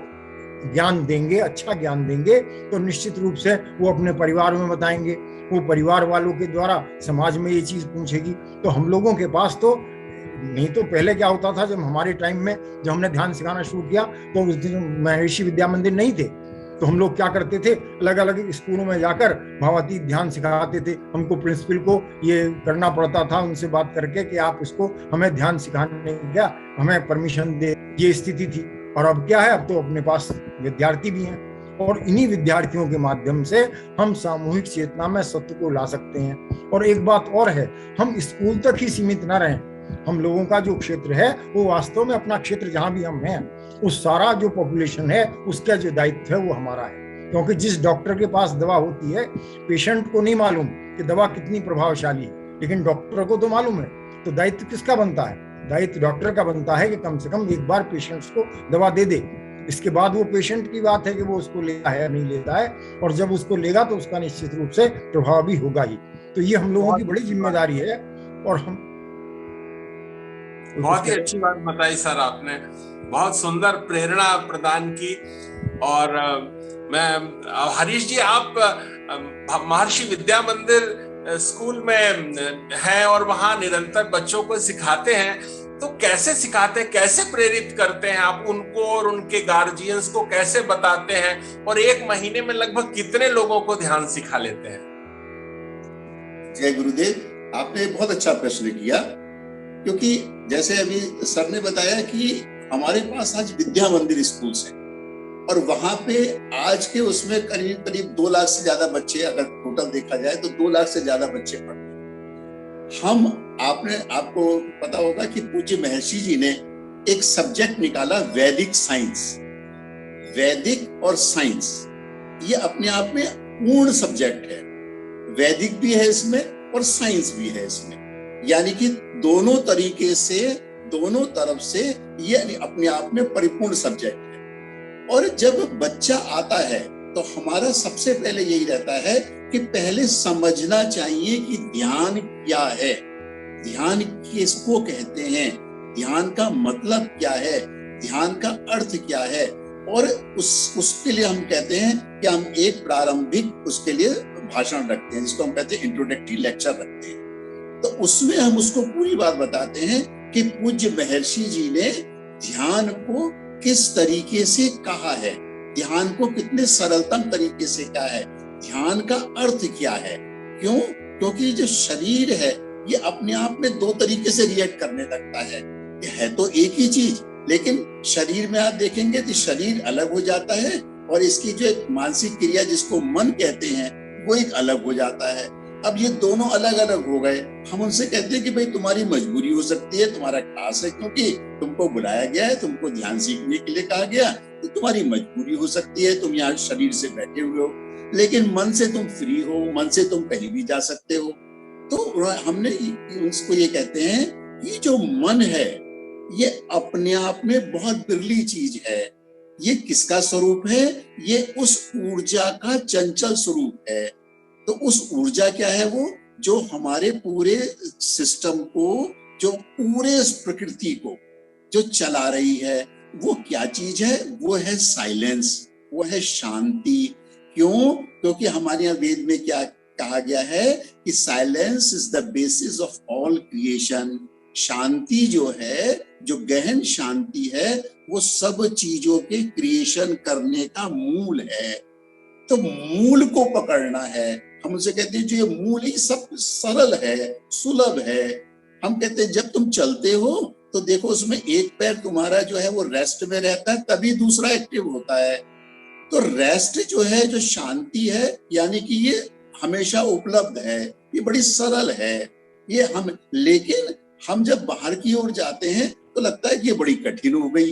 ज्ञान देंगे, अच्छा ज्ञान देंगे, तो निश्चित रूप से वो अपने परिवार में बताएंगे, वो परिवार वालों के द्वारा समाज में ये चीज पहुंचेगी। तो हम लोगों के पास तो नहीं, तो पहले क्या होता था, जब हमारे टाइम में जब हमने ध्यान सिखाना शुरू किया तो उस दिन महर्षि विद्या मंदिर नहीं थे, तो हम लोग क्या करते थे, अलग अलग स्कूलों में जाकर भावातीत ध्यान सिखाते थे। हमको प्रिंसिपल को ये करना पड़ता था उनसे बात करके कि आप इसको हमें ध्यान सिखाने का हमें परमिशन दे, ये स्थिति थी। और अब क्या है, अब तो अपने पास विद्यार्थी भी हैं और इन्हीं विद्यार्थियों के माध्यम से हम सामूहिक चेतना में सत्य को ला सकते हैं। और एक बात और है, हम स्कूल तक ही सीमित न रहें। हम लोगों का जो क्षेत्र है वो वास्तव में अपना क्षेत्र जहां भी हम हैं, उस सारा जो पॉपुलेशन है उसका जो दायित्व है वो हमारा है। क्योंकि जिस डॉक्टर के पास दवा होती है, पेशेंट को नहीं मालूम कि दवा कितनी प्रभावशाली है, लेकिन डॉक्टर को तो मालूम है। तो दायित्व किसका बनता है? दायित्व डॉक्टर का बनता है कि कम से कम एक बार पेशेंट्स को दवा दे दे। इसके बाद वो पेशेंट की बात है कि वो उसको लेता है या नहीं लेता है, और जब उसको लेगा तो उसका निश्चित रूप से प्रभाव भी होगा ही। तो ये हम लोगों की बड़ी जिम्मेदारी है। और हम बहुत ही अच्छी बात बताई सर, आपने बहुत सुंदर प्रेरणा प्रदान की। और मैं हरीश जी, आप महर्षि विद्या मंदिर स्कूल में हैं और वहां निरंतर बच्चों को सिखाते हैं, तो कैसे सिखाते हैं, कैसे प्रेरित करते हैं आप उनको और उनके गार्जियंस को कैसे बताते हैं, और एक महीने में लगभग कितने लोगों को ध्यान सिखा लेते हैं? जय गुरुदेव, आपने बहुत अच्छा प्रश्न किया, क्योंकि जैसे अभी सर ने बताया कि हमारे पास आज विद्या मंदिर स्कूल है और वहां पे आज के उसमें करीब करीब 2 लाख से ज्यादा बच्चे, अगर टोटल देखा जाए तो 2 लाख से ज्यादा बच्चे पढ़ते हैं। आपको पता होगा कि पूज्य महर्षि जी ने एक सब्जेक्ट निकाला, वैदिक साइंस। वैदिक और साइंस ये अपने आप में पूर्ण सब्जेक्ट है। वैदिक भी है इसमें और साइंस भी है इसमें, यानी कि दोनों तरीके से, दोनों तरफ से ये अपने आप में परिपूर्ण सब्जेक्ट है। और जब बच्चा आता है तो हमारा सबसे पहले यही रहता है कि पहले समझना चाहिए कि ध्यान क्या है, ध्यान किसको कहते हैं, ध्यान का मतलब क्या है, ध्यान का अर्थ क्या है। और उसके लिए हम कहते हैं कि हम एक प्रारंभिक उसके लिए भाषण रखते हैं, जिसको हम कहते हैं इंट्रोडक्टरी लेक्चर रखते हैं। तो उसमें हम उसको पूरी बात बताते हैं कि पूज्य महर्षि जी ने ध्यान को किस तरीके से कहा है, ध्यान को कितने सरलतम तरीके से कहा है, ध्यान का अर्थ क्या है। क्यों? क्योंकि जो शरीर है ये अपने आप में 2 तरीके से रिएक्ट करने लगता है तो एक ही चीज, लेकिन शरीर में आप देखेंगे तो शरीर अलग हो जाता है और इसकी जो एक मानसिक क्रिया जिसको मन कहते हैं वो एक अलग हो जाता है। अब ये दोनों अलग अलग हो गए। हम उनसे कहते हैं कि भाई तुम्हारी मजबूरी हो सकती है, तुम्हारा क्लास है, क्योंकि तुमको बुलाया गया है, तुमको ध्यान सीखने के लिए कहा गया, तो तुम्हारी मजबूरी हो सकती है, तुम यहाँ शरीर से बैठे हुए हो, लेकिन मन से तुम फ्री हो, मन से तुम कहीं भी जा सकते हो। तो हमने उसको ये कहते हैं कि जो मन है ये अपने आप में बहुत बिरली चीज है। ये किसका स्वरूप है? ये उस ऊर्जा का चंचल स्वरूप है। तो उस ऊर्जा क्या है? वो जो हमारे पूरे सिस्टम को, जो पूरे प्रकृति को, जो चला रही है वो क्या चीज है? वो है साइलेंस, वो है शांति। क्यों? क्योंकि हमारे यहाँ वेद में क्या कहा गया है कि silence is the basis of all creation. शांति जो है, जो गहन शांति है, वो सब चीजों के क्रिएशन करने का मूल है। तो मूल को पकड़ना है। हम उसे कहते हैं जो ये मूल ही सब सरल है, सुलभ है। हम कहते हैं जब तुम चलते हो तो देखो उसमें एक पैर तुम्हारा जो है वो रेस्ट में रहता है, तभी दूसरा एक्टिव होता है। तो रेस्ट जो है, जो शांति है, यानी कि ये हमेशा उपलब्ध है, ये बड़ी सरल है ये। लेकिन हम जब बाहर की ओर जाते हैं तो लगता है कि ये बड़ी कठिन हो गई।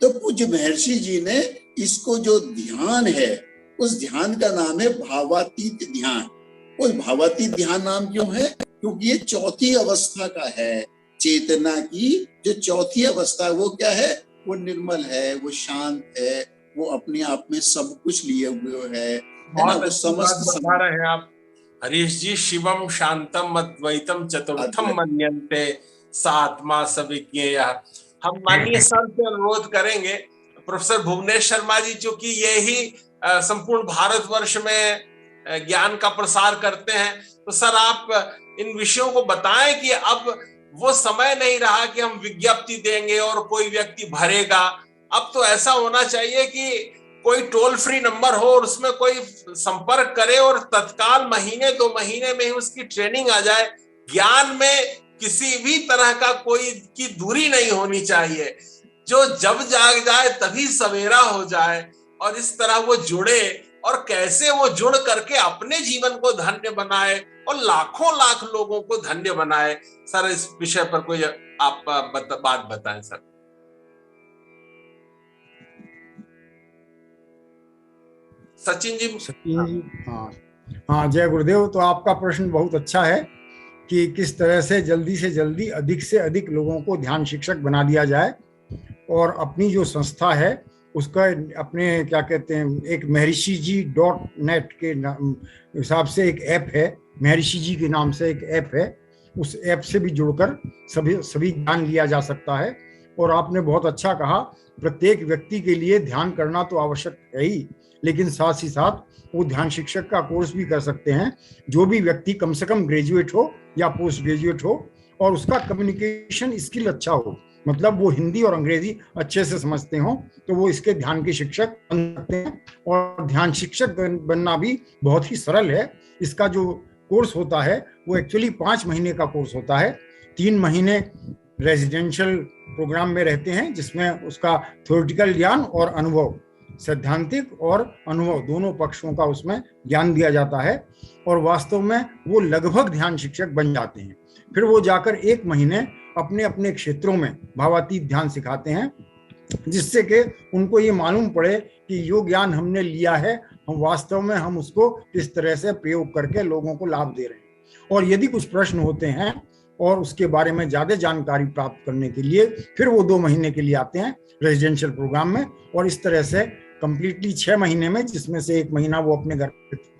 तो पूज्य महर्षि जी ने इसको जो ध्यान है, उस ध्यान का नाम है भावातीत ध्यान। उस भावातीत ध्यान नाम क्यों है? क्योंकि ये चौथी अवस्था का है। चेतना की जो चौथी अवस्था है वो क्या है? वो निर्मल है, वो शांत है, वो अपने आप में सब कुछ लिए हुए है ना, वो समस्त बता रहे हैं आप हरीश जी। शिवम शांतम अद्वैतम चतुर्थम मन्यन्ते सा आत्मा सविज्ञेयः। हम माननीय सर से अनुरोध करेंगे, प्रोफेसर भुवनेश शर्मा जी, जो कि यही संपूर्ण भारतवर्ष में ज्ञान का प्रसार करते हैं, तो सर आप इन विषयों को बताएं कि अब वो समय नहीं रहा कि हम विज्ञप्ति देंगे और कोई व्यक्ति भरेगा। अब तो ऐसा होना चाहिए कि कोई टोल फ्री नंबर हो और उसमें कोई संपर्क करे और तत्काल महीने 2 महीने में ही उसकी ट्रेनिंग आ जाए। ज्ञान में किसी भी तरह का कोई की दूरी नहीं होनी चाहिए। जो जब जाग जाए तभी सवेरा हो जाए, और इस तरह वो जुड़े और कैसे वो जुड़ करके अपने जीवन को धन्य बनाए और लाखों लाख लोगों को धन्य बनाए। सर इस विषय पर कोई आप बात बताएं सर। सचिन जी। हाँ, जय गुरुदेव। तो आपका प्रश्न बहुत अच्छा है कि किस तरह से जल्दी अधिक से अधिक लोगों को ध्यान शिक्षक बना दिया जाए। और अपनी जो संस्था है उसका अपने क्या कहते हैं, एक महर्षि जी .net के हिसाब से एक ऐप है, महर्षि जी के नाम से एक ऐप है। उस ऐप से भी जुड़कर सभी ज्ञान लिया जा सकता है। और आपने बहुत अच्छा कहा, प्रत्येक व्यक्ति के लिए ध्यान करना तो आवश्यक है ही, लेकिन साथ ही साथ वो ध्यान शिक्षक का कोर्स भी कर सकते हैं। जो भी व्यक्ति कम से कम ग्रेजुएट हो या पोस्ट ग्रेजुएट हो और उसका कम्युनिकेशन स्किल अच्छा हो, मतलब वो हिंदी और अंग्रेजी अच्छे से समझते हो, तो वो इसके ध्यान के शिक्षक बन सकते हैं। और ध्यान शिक्षक बनना भी बहुत ही सरल है। इसका जो कोर्स होता है वो एक्चुअली 5 महीने का कोर्स होता है। 3 महीने रेजिडेंशियल प्रोग्राम में रहते हैं, जिसमें उसका थ्योरेटिकल ज्ञान और अनुभव, सैद्धांतिक और अनुभव दोनों पक्षों का उसमें ज्ञान दिया जाता है। और वास्तव में वो लगभग ध्यान शिक्षक बन जाते हैं। फिर वो जाकर 1 महीने अपने अपने क्षेत्रों में भावातीत ध्यान सिखाते हैं, जिससे कि उनको ये मालूम पड़े कि जो ज्ञान हमने लिया है हम वास्तव में हम उसको किस तरह से प्रयोग करके लोगों को लाभ दे रहे हैं। और यदि कुछ प्रश्न होते हैं और उसके बारे में ज्यादा जानकारी प्राप्त करने के लिए फिर वो 2 महीने के लिए आते हैं रेजिडेंशियल प्रोग्राम में। और इस तरह से कंप्लीटली 6 महीने में, जिसमें से 1 महीना वो अपने घर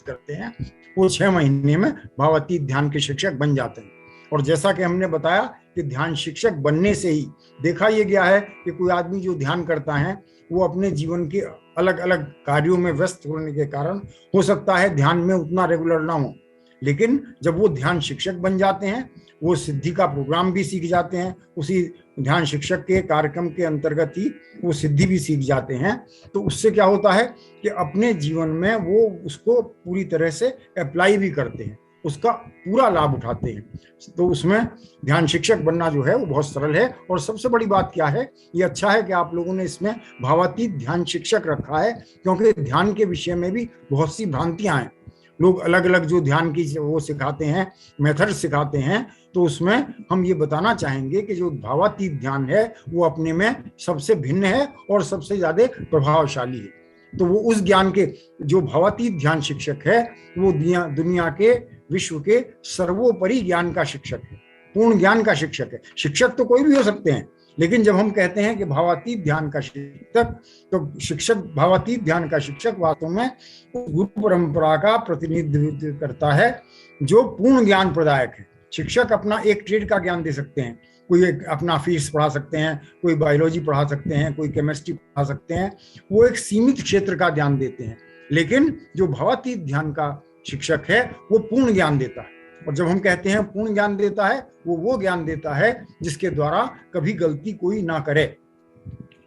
करते हैं, वो 6 महीने में भावातीत ध्यान के शिक्षक बन जाते हैं। और जैसा कि हमने बताया कि ध्यान शिक्षक बनने से ही देखा यह गया है कि कोई आदमी जो ध्यान करता है वो अपने जीवन के अलग अलग कार्यों में व्यस्त होने के कारण हो सकता है ध्यान में उतना रेगुलर ना हो, लेकिन जब वो ध्यान शिक्षक बन जाते हैं वो सिद्धि का प्रोग्राम भी सीख जाते हैं। उसी ध्यान शिक्षक के कार्यक्रम के अंतर्गत ही वो सिद्धि भी सीख जाते हैं। तो उससे क्या होता है कि अपने जीवन में वो उसको पूरी तरह से अप्लाई भी करते हैं, उसका पूरा लाभ उठाते हैं। तो उसमें ध्यान शिक्षक बनना जो है वो बहुत सरल है। और सबसे बड़ी बात क्या है, ये अच्छा है कि आप लोगों ने इसमें भावातीत ध्यान शिक्षक रखा है, क्योंकि ध्यान के विषय में भी बहुत सी भ्रांतियां हैं। लोग अलग अलग जो ध्यान की वो सिखाते हैं, मेथड सिखाते हैं, तो उसमें हम ये बताना चाहेंगे कि जो भावातीत ध्यान है वो अपने में सबसे भिन्न है और सबसे ज्यादा प्रभावशाली है। तो वो उस ज्ञान के जो भावातीत ध्यान शिक्षक है वो दुनिया के विश्व के सर्वोपरि ज्ञान का शिक्षक है, पूर्ण ज्ञान का शिक्षक है। शिक्षक तो कोई भी हो सकते हैं, लेकिन जब हम कहते हैं कि भावातीत ध्यान का शिक्षक, तो शिक्षक भावातीत ध्यान का शिक्षक वास्तव में गुरु परंपरा का प्रतिनिधित्व करता है जो पूर्ण ज्ञान प्रदायक है। शिक्षक अपना एक ट्रेड का ज्ञान दे सकते हैं, कोई एक अपना फीस पढ़ा सकते हैं, कोई बायोलॉजी पढ़ा सकते हैं, कोई केमिस्ट्री पढ़ा सकते हैं, वो एक सीमित क्षेत्र का ध्यान देते हैं। लेकिन जो भावातीत ध्यान का शिक्षक है वो पूर्ण ज्ञान देता है। और जब हम कहते हैं पूर्ण ज्ञान देता है, वो ज्ञान देता है जिसके द्वारा कभी गलती कोई ना करे।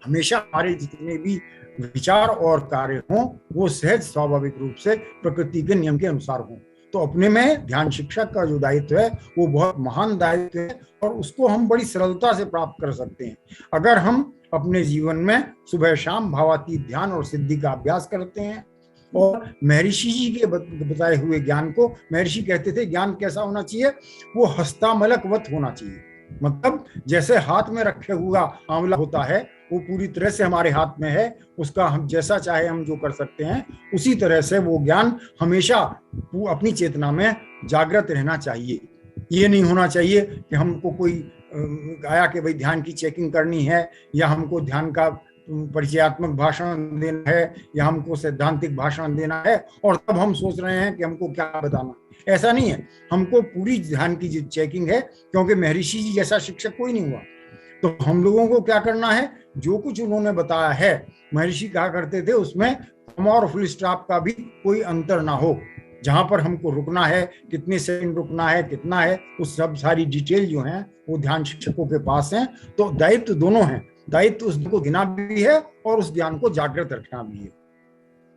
हमेशा हमारे जितने भी विचार और कार्य हों वो सहज स्वाभाविक रूप से प्रकृति के नियम के अनुसार हों। तो अपने में ध्यान शिक्षक का जो दायित्व है वो बहुत महान दायित्व है और उसको हम बड़ी सरलता से प्राप्त कर सकते हैं अगर हम अपने जीवन में सुबह शाम भावातीत ध्यान और सिद्धि का अभ्यास करते हैं। और महर्षि जी के बताए हुए ज्ञान को, महर्षि कहते थे ज्ञान कैसा होना चाहिए, वो हस्तामलकवत होना चाहिए। मतलब जैसे हाथ में रखे हुआ आंवला होता है वो पूरी तरह से हमारे हाथ में है, उसका हम जैसा चाहे हम जो कर सकते हैं, उसी तरह से वो ज्ञान हमेशा अपनी चेतना में जागृत रहना चाहिए। ये नहीं होना चाहिए कि हमको कोई आया कि भाई ध्यान की चेकिंग करनी है या हमको ध्यान का परिचयात्मक भाषण देना है या हमको सैद्धांतिक भाषण देना है और तब हम सोच रहे हैं कि हमको क्या बताना। ऐसा नहीं है, हमको पूरी ध्यान की चेकिंग है क्योंकि महर्षि जी जैसा शिक्षक कोई नहीं हुआ। तो हम लोगों को क्या करना है, जो कुछ उन्होंने बताया है, महर्षि कहा करते थे उसमें कॉमा और फुल स्टॉप का भी कोई अंतर ना हो। जहां पर हमको रुकना है, कितने सेकंड रुकना है, कितना है, उस सब सारी डिटेल जो है वो ध्यान शिक्षकों के पास है। तो दायित्व दोनों हैं, दायित्व उसको गिना भी है और उस ज्ञान को जागृत रखना भी है।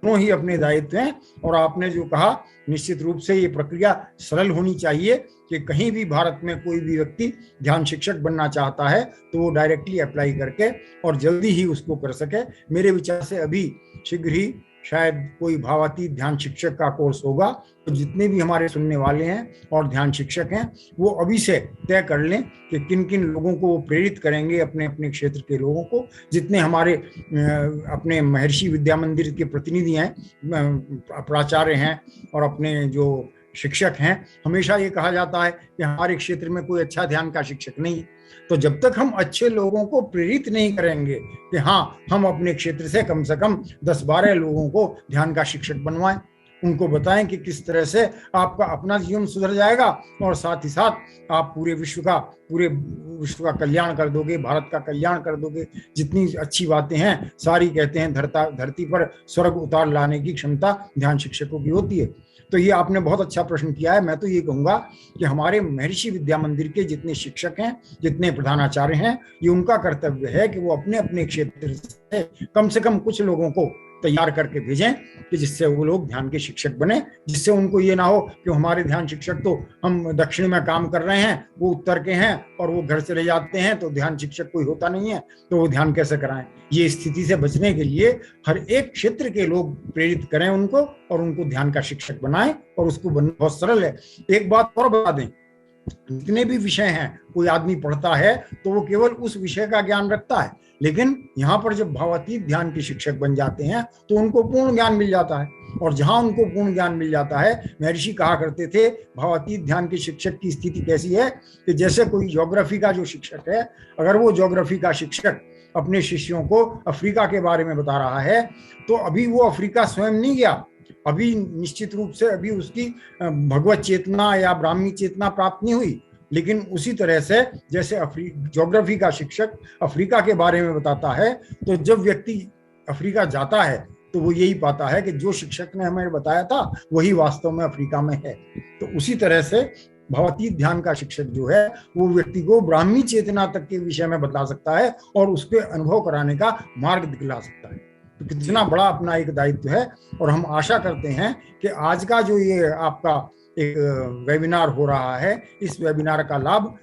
दोनों ही अपने दायित्व हैं। और आपने जो कहा निश्चित रूप से ये प्रक्रिया सरल होनी चाहिए कि कहीं भी भारत में कोई भी व्यक्ति ध्यान शिक्षक बनना चाहता है तो वो डायरेक्टली अप्लाई करके और जल्दी ही उसको कर सके। मेरे विचार से अभी शीघ्र ही शायद कोई भावातीत ध्यान शिक्षक का कोर्स होगा। तो जितने भी हमारे सुनने वाले हैं और ध्यान शिक्षक हैं वो अभी से तय कर लें कि किन किन लोगों को वो प्रेरित करेंगे, अपने अपने क्षेत्र के लोगों को। जितने हमारे अपने महर्षि विद्या मंदिर के प्रतिनिधि हैं, प्राचार्य हैं और अपने जो शिक्षक हैं, हमेशा ये कहा जाता है कि हमारे क्षेत्र में कोई अच्छा ध्यान का शिक्षक नहीं। तो जब तक हम अच्छे लोगों को प्रेरित नहीं करेंगे कि हाँ हम अपने क्षेत्र से कम 10-12 लोगों को ध्यान का शिक्षक बनवाएं, उनको बताएं कि किस तरह से आपका अपना जीवन सुधर जाएगा और साथ ही साथ आप पूरे विश्व का कल्याण कर दोगे, भारत का कल्याण कर दोगे। जितनी अच्छी बातें हैं सारी कहते हैं धरती पर स्वर्ग उतार लाने की क्षमता ध्यान शिक्षकों की होती है। तो ये आपने बहुत अच्छा प्रश्न किया है। मैं तो ये कहूंगा कि हमारे महर्षि विद्या मंदिर के जितने शिक्षक हैं, जितने प्रधानाचार्य हैं, ये उनका कर्तव्य है कि वो अपने अपने क्षेत्र से कम कुछ लोगों को तैयार करके भेजें कि जिससे वो लोग ध्यान के शिक्षक बने। जिससे उनको ये ना हो कि हमारे ध्यान शिक्षक तो हम दक्षिण में काम कर रहे हैं, वो उत्तर के हैं और वो घर चले जाते हैं, तो ध्यान शिक्षक कोई होता नहीं है, तो वो ध्यान कैसे कराएं। ये स्थिति से बचने के लिए हर एक क्षेत्र के लोग प्रेरित करें उनको और उनको ध्यान का शिक्षक बनाएं। और उसको बनना बहुत सरल है। एक बात और बता दें, जितने भी विषय हैं कोई आदमी पढ़ता है तो वो केवल उस विषय का ज्ञान रखता है, लेकिन यहाँ पर जब भावातीत ध्यान के शिक्षक बन जाते हैं तो उनको पूर्ण ज्ञान मिल जाता है। और जहां उनको पूर्ण ज्ञान मिल जाता है, महर्षि कहा करते थे भावातीत ध्यान के शिक्षक की स्थिति कैसी है कि जैसे कोई ज्योग्राफी का जो शिक्षक है, अगर वो ज्योग्राफी का शिक्षक अपने शिष्यों को अफ्रीका के बारे में बता रहा है तो अभी वो अफ्रीका स्वयं नहीं गया, अभी निश्चित रूप से अभी उसकी भगवत चेतना या ब्राह्मी चेतना प्राप्त नहीं हुई। लेकिन उसी तरह से जैसे ज्योग्राफी का शिक्षक अफ्रीका के बारे में बताता है, तो जब व्यक्ति अफ्रीका जाता है तो वो यही पाता है कि जो शिक्षक ने हमें बताया था वही वास्तव में अफ्रीका में है। तो उसी तरह से भावातीत ध्यान का शिक्षक जो है वो व्यक्ति को ब्राह्मी चेतना तक के विषय में बता सकता है और उसके अनुभव कराने का मार्ग दिखला सकता है। तो कितना बड़ा अपना एक दायित्व है। और हम आशा करते हैं कि आज का जो ये आपका एक वेबिनार हो रहा है, इस वेबिनार का लाभ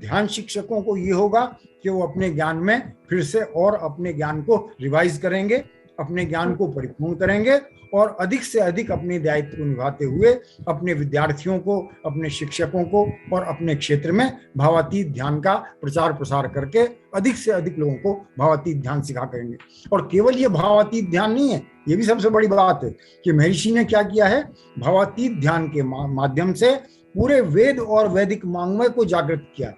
ध्यान शिक्षकों को ये होगा कि वो अपने ज्ञान में फिर से और अपने ज्ञान को रिवाइज करेंगे, अपने ज्ञान को परिपूर्ण करेंगे और अधिक से अधिक अपने दायित्व को निभाते हुए अपने विद्यार्थियों को, अपने शिक्षकों को और अपने क्षेत्र में भावातीत ध्यान का प्रचार प्रसार करके अधिक से अधिक लोगों को भावातीत ध्यान सिखा करेंगे। और केवल ये भावातीत ध्यान नहीं है, ये भी सबसे बड़ी बात है कि महर्षि ने क्या किया है, भावातीत ध्यान के माध्यम से पूरे वेद और वैदिक वाङ्मय को जागृत किया।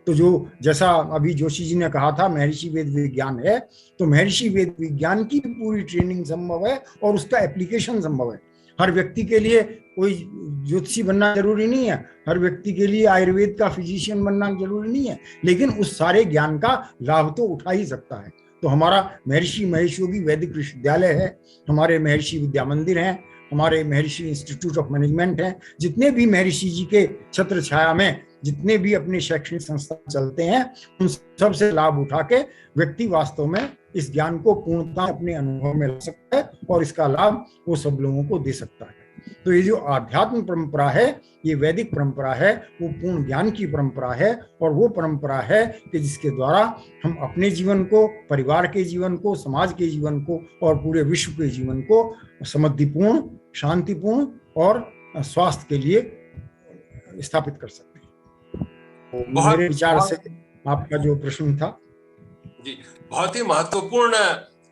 तो जो जैसा अभी जोशी जी ने कहा था महर्षि वेद विज्ञान है, तो महर्षि वेद विज्ञान की पूरी ट्रेनिंग संभव है और उसका एप्लीकेशन संभव है। हर व्यक्ति के लिए कोई ज्योतिषी बनना जरूरी नहीं है, हर व्यक्ति के लिए आयुर्वेद का फिजिशियन बनना जरूरी नहीं है, लेकिन उस सारे ज्ञान का लाभ तो उठा ही सकता है। तो हमारा महर्षि महेश योगी वैदिक विश्वविद्यालय है, हमारे महर्षि विद्या मंदिर हैं, हमारे महर्षि इंस्टीट्यूट ऑफ मैनेजमेंट हैं, जितने भी महर्षि जी के छत्र छाया में जितने भी अपने शैक्षणिक संस्थान चलते हैं, उन सब से लाभ उठा के व्यक्ति वास्तव में इस ज्ञान को पूर्णतः अपने अनुभव में ला सकता है और इसका लाभ वो सब लोगों को दे सकता है। तो ये जो आध्यात्म परंपरा है, ये वैदिक परंपरा है, वो पूर्ण ज्ञान की परंपरा है, और वो परंपरा है कि जिसके द्वारा हम अपने जीवन को, परिवार के जीवन को, समाज के जीवन को और पूरे विश्व के जीवन को समृद्धिपूर्ण, शांतिपूर्ण और स्वास्थ्य के लिए स्थापित कर सकते हैं। मेरे विचार से आपका जो प्रश्न था जी, बहुत ही महत्वपूर्ण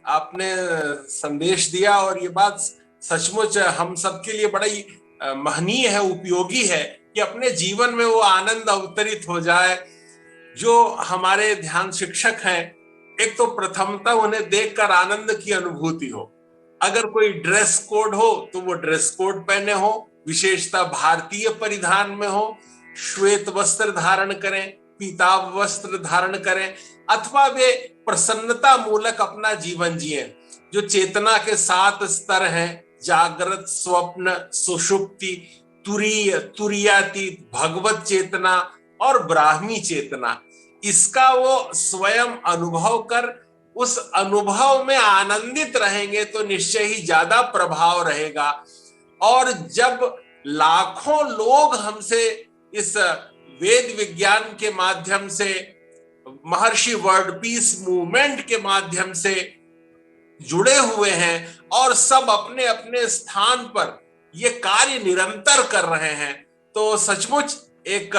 आपने संदेश दिया, और ये बात सचमुच हम सबके लिए बड़ा ही महनीय है, उपयोगी है कि अपने जीवन में वो आनंद अवतरित हो जाए। जो हमारे ध्यान शिक्षक हैं, एक तो प्रथमतः उन्हें देखकर आनंद की अनुभूति हो। अगर कोई ड्रेस कोड हो तो वो ड्रेस कोड पहने हो, विशेषतः भारतीय परिधान में हो, श्वेत वस्त्र धारण करें, पीताभ वस्त्र धारण करें, अथवा वे प्रसन्नता मूलक अपना जीवन जिए। जो चेतना के 7 स्तर हैं, जागृत, स्वप्न, सुषुप्ति, तुरीय, तुरीयातीत, भगवत चेतना और ब्राह्मी चेतना, इसका वो स्वयं अनुभव कर उस अनुभव में आनंदित रहेंगे तो निश्चय ही ज्यादा प्रभाव रहेगा। और जब लाखों लोग हमसे इस वेद विज्ञान के माध्यम से, महर्षि वर्ल्ड पीस मूवमेंट के माध्यम से जुड़े हुए हैं और सब अपने अपने स्थान पर ये कार्य निरंतर कर रहे हैं, तो सचमुच एक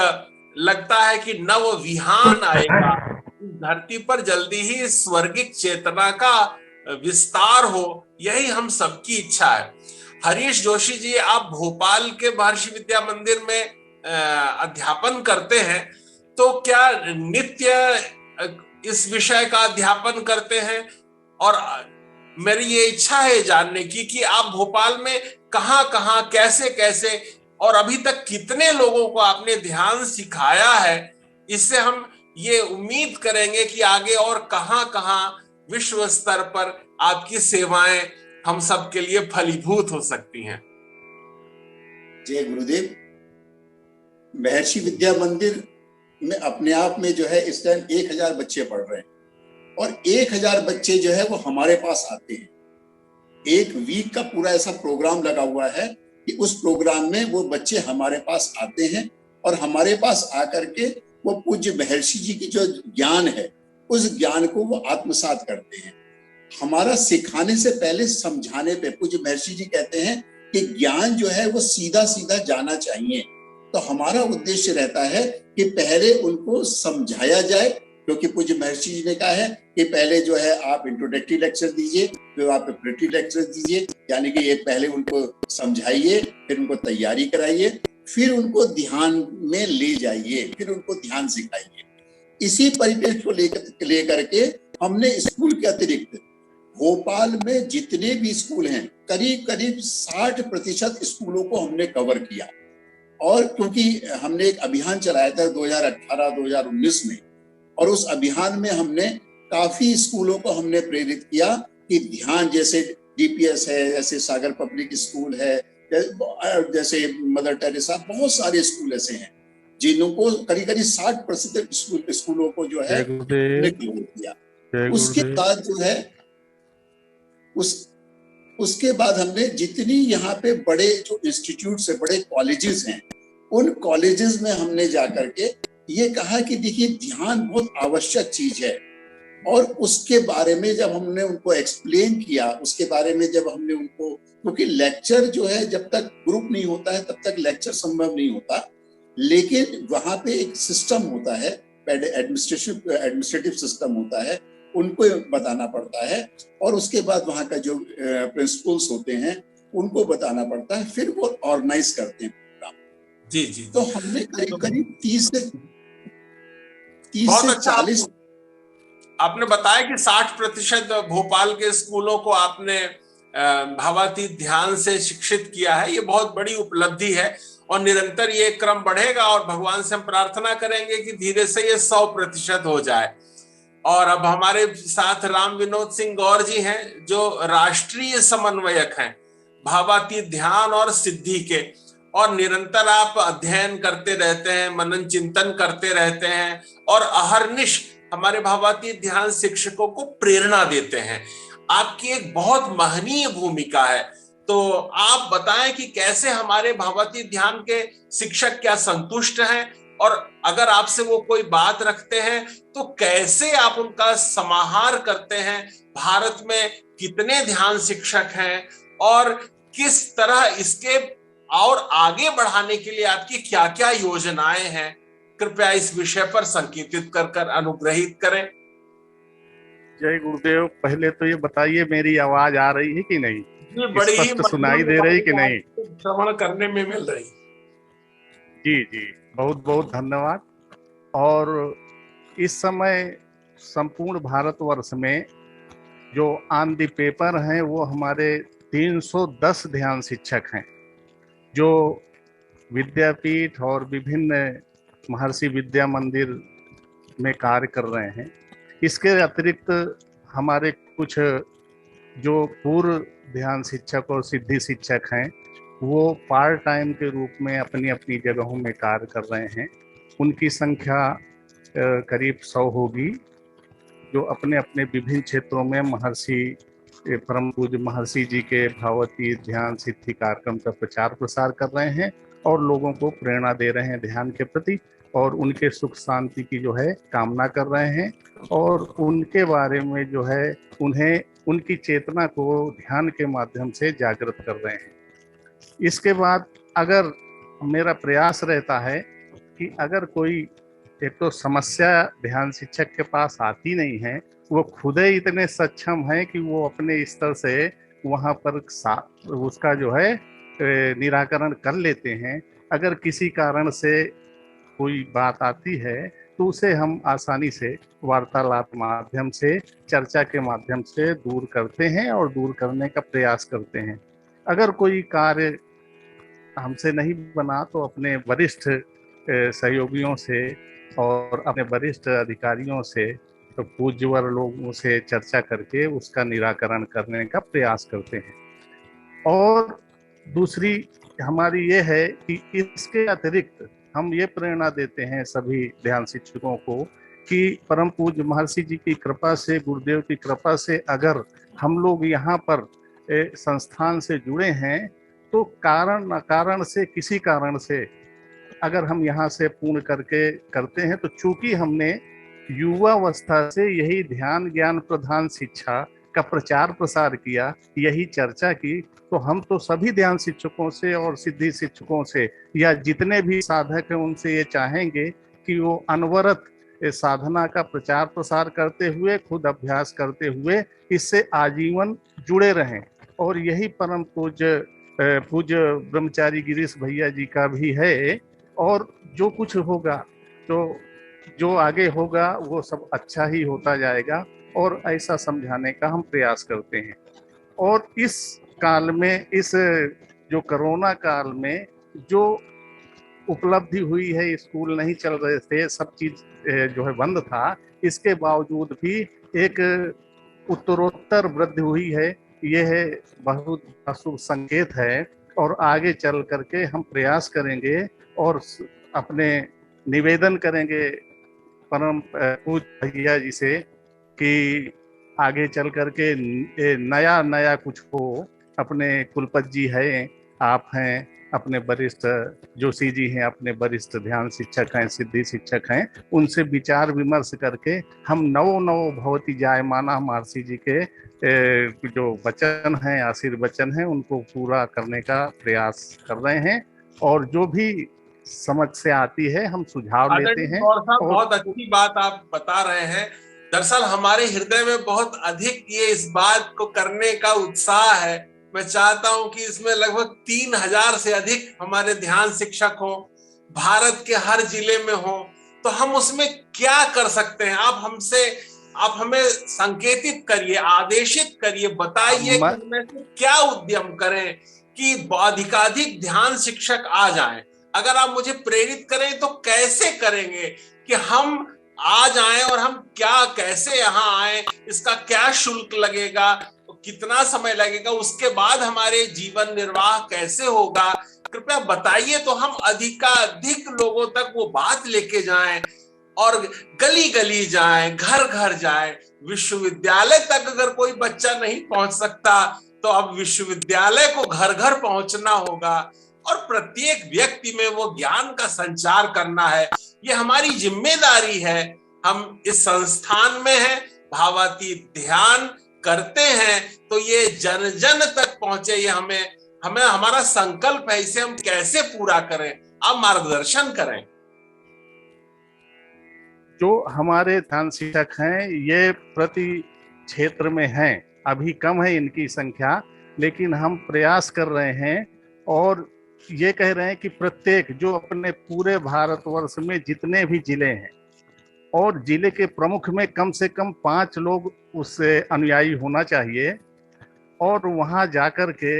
लगता है कि नव विहान आएगा धरती पर, जल्दी ही स्वर्गिक चेतना का विस्तार हो, यही हम सबकी इच्छा है। हरीश जोशी जी, आप भोपाल के महर्षि विद्या मंदिर में अध्यापन करते हैं, तो क्या नित्य इस विषय का अध्यापन करते हैं? और मेरी ये इच्छा है जानने की कि आप भोपाल में कहां कहां, कैसे कैसे और अभी तक कितने लोगों को आपने ध्यान सिखाया है। इससे हम ये उम्मीद करेंगे कि आगे और कहां कहां विश्व स्तर पर आपकी सेवाएं हम सब के लिए फलीभूत हो सकती हैं। जय गुरुदेव। महर्षि विद्या मंदिर में अपने आप में जो है इस टाइम 1000 बच्चे पढ़ रहे हैं, और 1000 बच्चे जो है वो हमारे पास आते हैं। एक वीक का पूरा ऐसा प्रोग्राम लगा हुआ है कि उस प्रोग्राम में वो बच्चे हमारे पास आते हैं और हमारे पास आकर के वो पूज्य महर्षि जी की जो ज्ञान है, उस ज्ञान को वो आत्मसात करते हैं। हमारा सिखाने से पहले समझाने पे पूज्य महर्षि जी कहते हैं कि ज्ञान जो है वो सीधा सीधा जाना चाहिए। तो हमारा उद्देश्य रहता है कि पहले उनको समझाया जाए, क्योंकि पूज्य महर्षि जी ने कहा है कि पहले जो है आप इंट्रोडक्टरी लेक्चर दीजिए, फिर आप प्रेटी लेक्चर दीजिए, यानी कि ये पहले उनको समझाइए, फिर उनको तैयारी कराइए, फिर उनको ध्यान में ले जाइए, फिर उनको ध्यान सिखाइए। इसी परिपेक्ष को लेकर के हमने स्कूल के अतिरिक्त भोपाल में जितने भी स्कूल हैं, करीब करीब 60% स्कूलों को हमने कवर किया। और क्योंकि हमने एक अभियान चलाया था 2018-2019 में, और उस अभियान में हमने काफी स्कूलों को हमने प्रेरित किया कि ध्यान, जैसे डीपीएस है, जैसे सागर पब्लिक स्कूल है, जैसे मदर टेरेसा, बहुत सारे स्कूल ऐसे हैं जिनको करीब 60% स्कूलों को जो है किया। उसके बाद जो है उसके बाद हमने जितनी यहाँ पे बड़े जो इंस्टीट्यूट है, बड़े कॉलेजेस हैं, उन कॉलेजेस में हमने जाकर के ये कहा कि देखिए ध्यान बहुत आवश्यक चीज है। और उसके बारे में जब हमने उनको एक्सप्लेन किया, उसके बारे में जब हमने उनको, क्योंकि लेक्चर जो है जब तक ग्रुप नहीं होता है तब तक लेक्चर संभव नहीं होता, लेकिन वहां पे एक सिस्टम होता है, एडमिनिस्ट्रेटिव सिस्टम होता है, उनको बताना पड़ता है, और उसके बाद वहां का जो प्रिंसिपल्स होते हैं उनको बताना पड़ता है, फिर वो ऑर्गेनाइज करते हैं प्रोग्राम। जी जी। तो हमने करीब 30 से 40 आपने बताया कि 60% भोपाल के स्कूलों को आपने भावातीत ध्यान से शिक्षित किया है, ये बहुत बड़ी उपलब्धि है। और निरंतर ये क्रम बढ़ेगा और भगवान से हम प्रार्थना करेंगे कि धीरे से ये 100% हो जाए। और अब हमारे साथ राम विनोद सिंह गौर जी हैं, जो राष्ट्रीय समन्वयक हैं भावातीत ध्यान और सिद्धि के, और निरंतर आप अध्ययन करते रहते हैं, मनन चिंतन करते रहते हैं और अहर्निश हमारे भावातीत ध्यान शिक्षकों को प्रेरणा देते हैं। आपकी एक बहुत महनीय भूमिका है। तो आप बताएं कि कैसे हमारे भावातीत ध्यान के शिक्षक क्या संतुष्ट हैं, और अगर आपसे वो कोई बात रखते हैं तो कैसे आप उनका समाहार करते हैं। भारत में कितने ध्यान शिक्षक हैं और किस तरह इसके और आगे बढ़ाने के लिए आपकी क्या क्या योजनाएं हैं, कृपया इस विषय पर संकेतित कर अनुग्रहित करें। जय गुरुदेव। पहले तो ये बताइए मेरी आवाज आ रही है कि नहीं, बड़ी ही स्पष्ट सुनाई दे रही कि नहीं? श्रवण करने में मिल रही। जी जी, बहुत बहुत धन्यवाद। और इस समय संपूर्ण भारतवर्ष में जो ऑन द पेपर हैं वो हमारे 310 ध्यान शिक्षक हैं, जो विद्यापीठ और विभिन्न महर्षि विद्या मंदिर में कार्य कर रहे हैं। इसके अतिरिक्त हमारे कुछ जो पूर्व ध्यान शिक्षक और सिद्धि शिक्षक हैं वो पार्ट टाइम के रूप में अपनी अपनी जगहों में कार्य कर रहे हैं। उनकी संख्या करीब 100 होगी, जो अपने अपने विभिन्न क्षेत्रों में महर्षि परम पूज्य महर्षि जी के भावातीत ध्यान सिद्धि कार्यक्रम का प्रचार प्रसार कर रहे हैं और लोगों को प्रेरणा दे रहे हैं ध्यान के प्रति, और उनके सुख शांति की जो है कामना कर रहे हैं, और उनके बारे में जो है उन्हें उनकी चेतना को ध्यान के माध्यम से जागृत कर रहे हैं। इसके बाद अगर मेरा प्रयास रहता है कि अगर कोई एक तो समस्या ध्यान शिक्षक के पास आती नहीं है, वो खुद ही इतने सक्षम हैं कि वो अपने स्तर से वहाँ पर उसका जो है निराकरण कर लेते हैं। अगर किसी कारण से कोई बात आती है तो उसे हम आसानी से वार्तालाप माध्यम से, चर्चा के माध्यम से दूर करते हैं और दूर करने का प्रयास करते हैं। अगर कोई कार्य हमसे नहीं बना तो अपने वरिष्ठ सहयोगियों से और अपने वरिष्ठ अधिकारियों से, तो पूज्यवर लोगों से चर्चा करके उसका निराकरण करने का प्रयास करते हैं। और दूसरी हमारी ये है कि इसके अतिरिक्त हम ये प्रेरणा देते हैं सभी ध्यान शिक्षकों को कि परम पूज्य महर्षि जी की कृपा से, गुरुदेव की कृपा से अगर हम लोग यहाँ पर संस्थान से जुड़े हैं तो कारण न कारण से, किसी कारण से अगर हम यहाँ से पूर्ण करके करते हैं, तो चूंकि हमने युवावस्था से यही ध्यान ज्ञान प्रधान शिक्षा का प्रचार प्रसार किया, यही चर्चा की, तो हम तो सभी ध्यान शिक्षकों से और सिद्धि शिक्षकों से या जितने भी साधक हैं उनसे ये चाहेंगे कि वो अनवरत साधना का प्रचार प्रसार करते हुए, खुद अभ्यास करते हुए इससे आजीवन जुड़े रहें। और यही परम पूज्य ब्रह्मचारी गिरीश भैया जी का भी है। और जो कुछ होगा, तो जो आगे होगा वो सब अच्छा ही होता जाएगा, और ऐसा समझाने का हम प्रयास करते हैं। और इस काल में, इस जो कोरोना काल में जो उपलब्धि हुई है, स्कूल नहीं चल रहे थे, सब चीज जो है बंद था, इसके बावजूद भी एक उत्तरोत्तर वृद्धि हुई है। यह बहुत शुभ संकेत है, और आगे चल करके हम प्रयास करेंगे और अपने निवेदन करेंगे परम पूज्य भैया जी से कि आगे चल करके नया नया कुछ हो। अपने कुलपति जी हैं, आप हैं, अपने वरिष्ठ जोशी जी हैं, अपने वरिष्ठ ध्यान शिक्षक हैं, सिद्धि शिक्षक हैं, उनसे विचार विमर्श करके हम नवो भवति जायमाना महर्षि जी के जो वचन हैं, आशीर्वचन हैं, उनको पूरा करने का प्रयास कर रहे हैं। और जो भी समझ से आती है हम सुझाव लेते हैं। बहुत अच्छी बात आप बता रहे हैं। दरअसल हमारे हृदय में बहुत अधिक ये इस बात को करने का उत्साह है। मैं चाहता हूं कि इसमें लगभग 3000 से अधिक हमारे ध्यान शिक्षक हो, भारत के हर जिले में हो, तो हम उसमें क्या कर सकते हैं? आप हमसे आप हमें संकेतित करिए, आदेशित करिए, बताइए कि हमें क्या उद्यम करें कि अधिकाधिक ध्यान शिक्षक आ जाएं। अगर आप मुझे प्रेरित करें तो कैसे करेंगे कि हम आ जाएं, और हम क्या कैसे यहाँ आए, इसका क्या शुल्क लगेगा, कितना समय लगेगा, उसके बाद हमारे जीवन निर्वाह कैसे होगा, कृपया बताइए, तो हम अधिकाधिक लोगों तक वो बात लेके जाएं और गली गली जाएं, घर घर जाएं। विश्वविद्यालय तक अगर कोई बच्चा नहीं पहुंच सकता तो अब विश्वविद्यालय को घर घर पहुंचना होगा और प्रत्येक व्यक्ति में वो ज्ञान का संचार करना है। ये हमारी जिम्मेदारी है। हम इस संस्थान में हैं, भावातीत ध्यान करते हैं, तो ये जन जन तक पहुंचे, ये हमें हमारा संकल्प है। इसे हम कैसे पूरा करें, आप मार्गदर्शन करें। जो हमारे ध्यान शिक्षक हैं ये प्रति क्षेत्र में हैं, अभी कम है इनकी संख्या, लेकिन हम प्रयास कर रहे हैं और ये कह रहे हैं कि प्रत्येक जो अपने पूरे भारतवर्ष में जितने भी जिले हैं और जिले के प्रमुख में कम से कम 5 लोग उससे अनुयायी होना चाहिए, और वहाँ जाकर के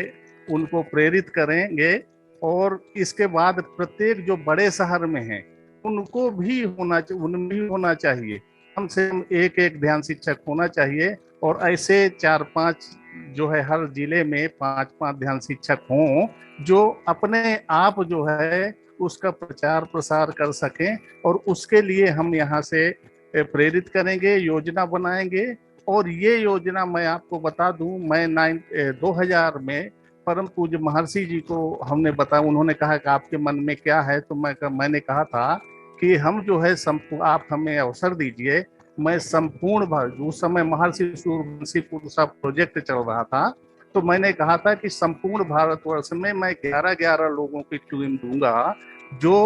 उनको प्रेरित करेंगे। और इसके बाद प्रत्येक जो बड़े शहर में हैं उनको भी उनमें भी होना चाहिए, कम से कम एक ध्यान शिक्षक होना चाहिए। और ऐसे 4-5 जो है हर जिले में 5-5 ध्यान शिक्षक हों जो अपने आप जो है उसका प्रचार प्रसार कर सकें। और उसके लिए हम यहाँ से प्रेरित करेंगे, योजना बनाएंगे। और ये योजना मैं आपको बता दूं, मैं 2000 में परम पूज्य महर्षि जी को हमने बताया, उन्होंने कहा कि आपके मन में क्या है, तो मैंने कहा था कि हम जो है आप हमें अवसर दीजिए, मैं संपूर्ण उस समय महर्षि सूर्यवंशी पुरुषा प्रोजेक्ट चल रहा था, तो मैंने कहा था कि संपूर्ण भारतवर्ष में मैं 11-11 लोगों की टीम दूंगा जो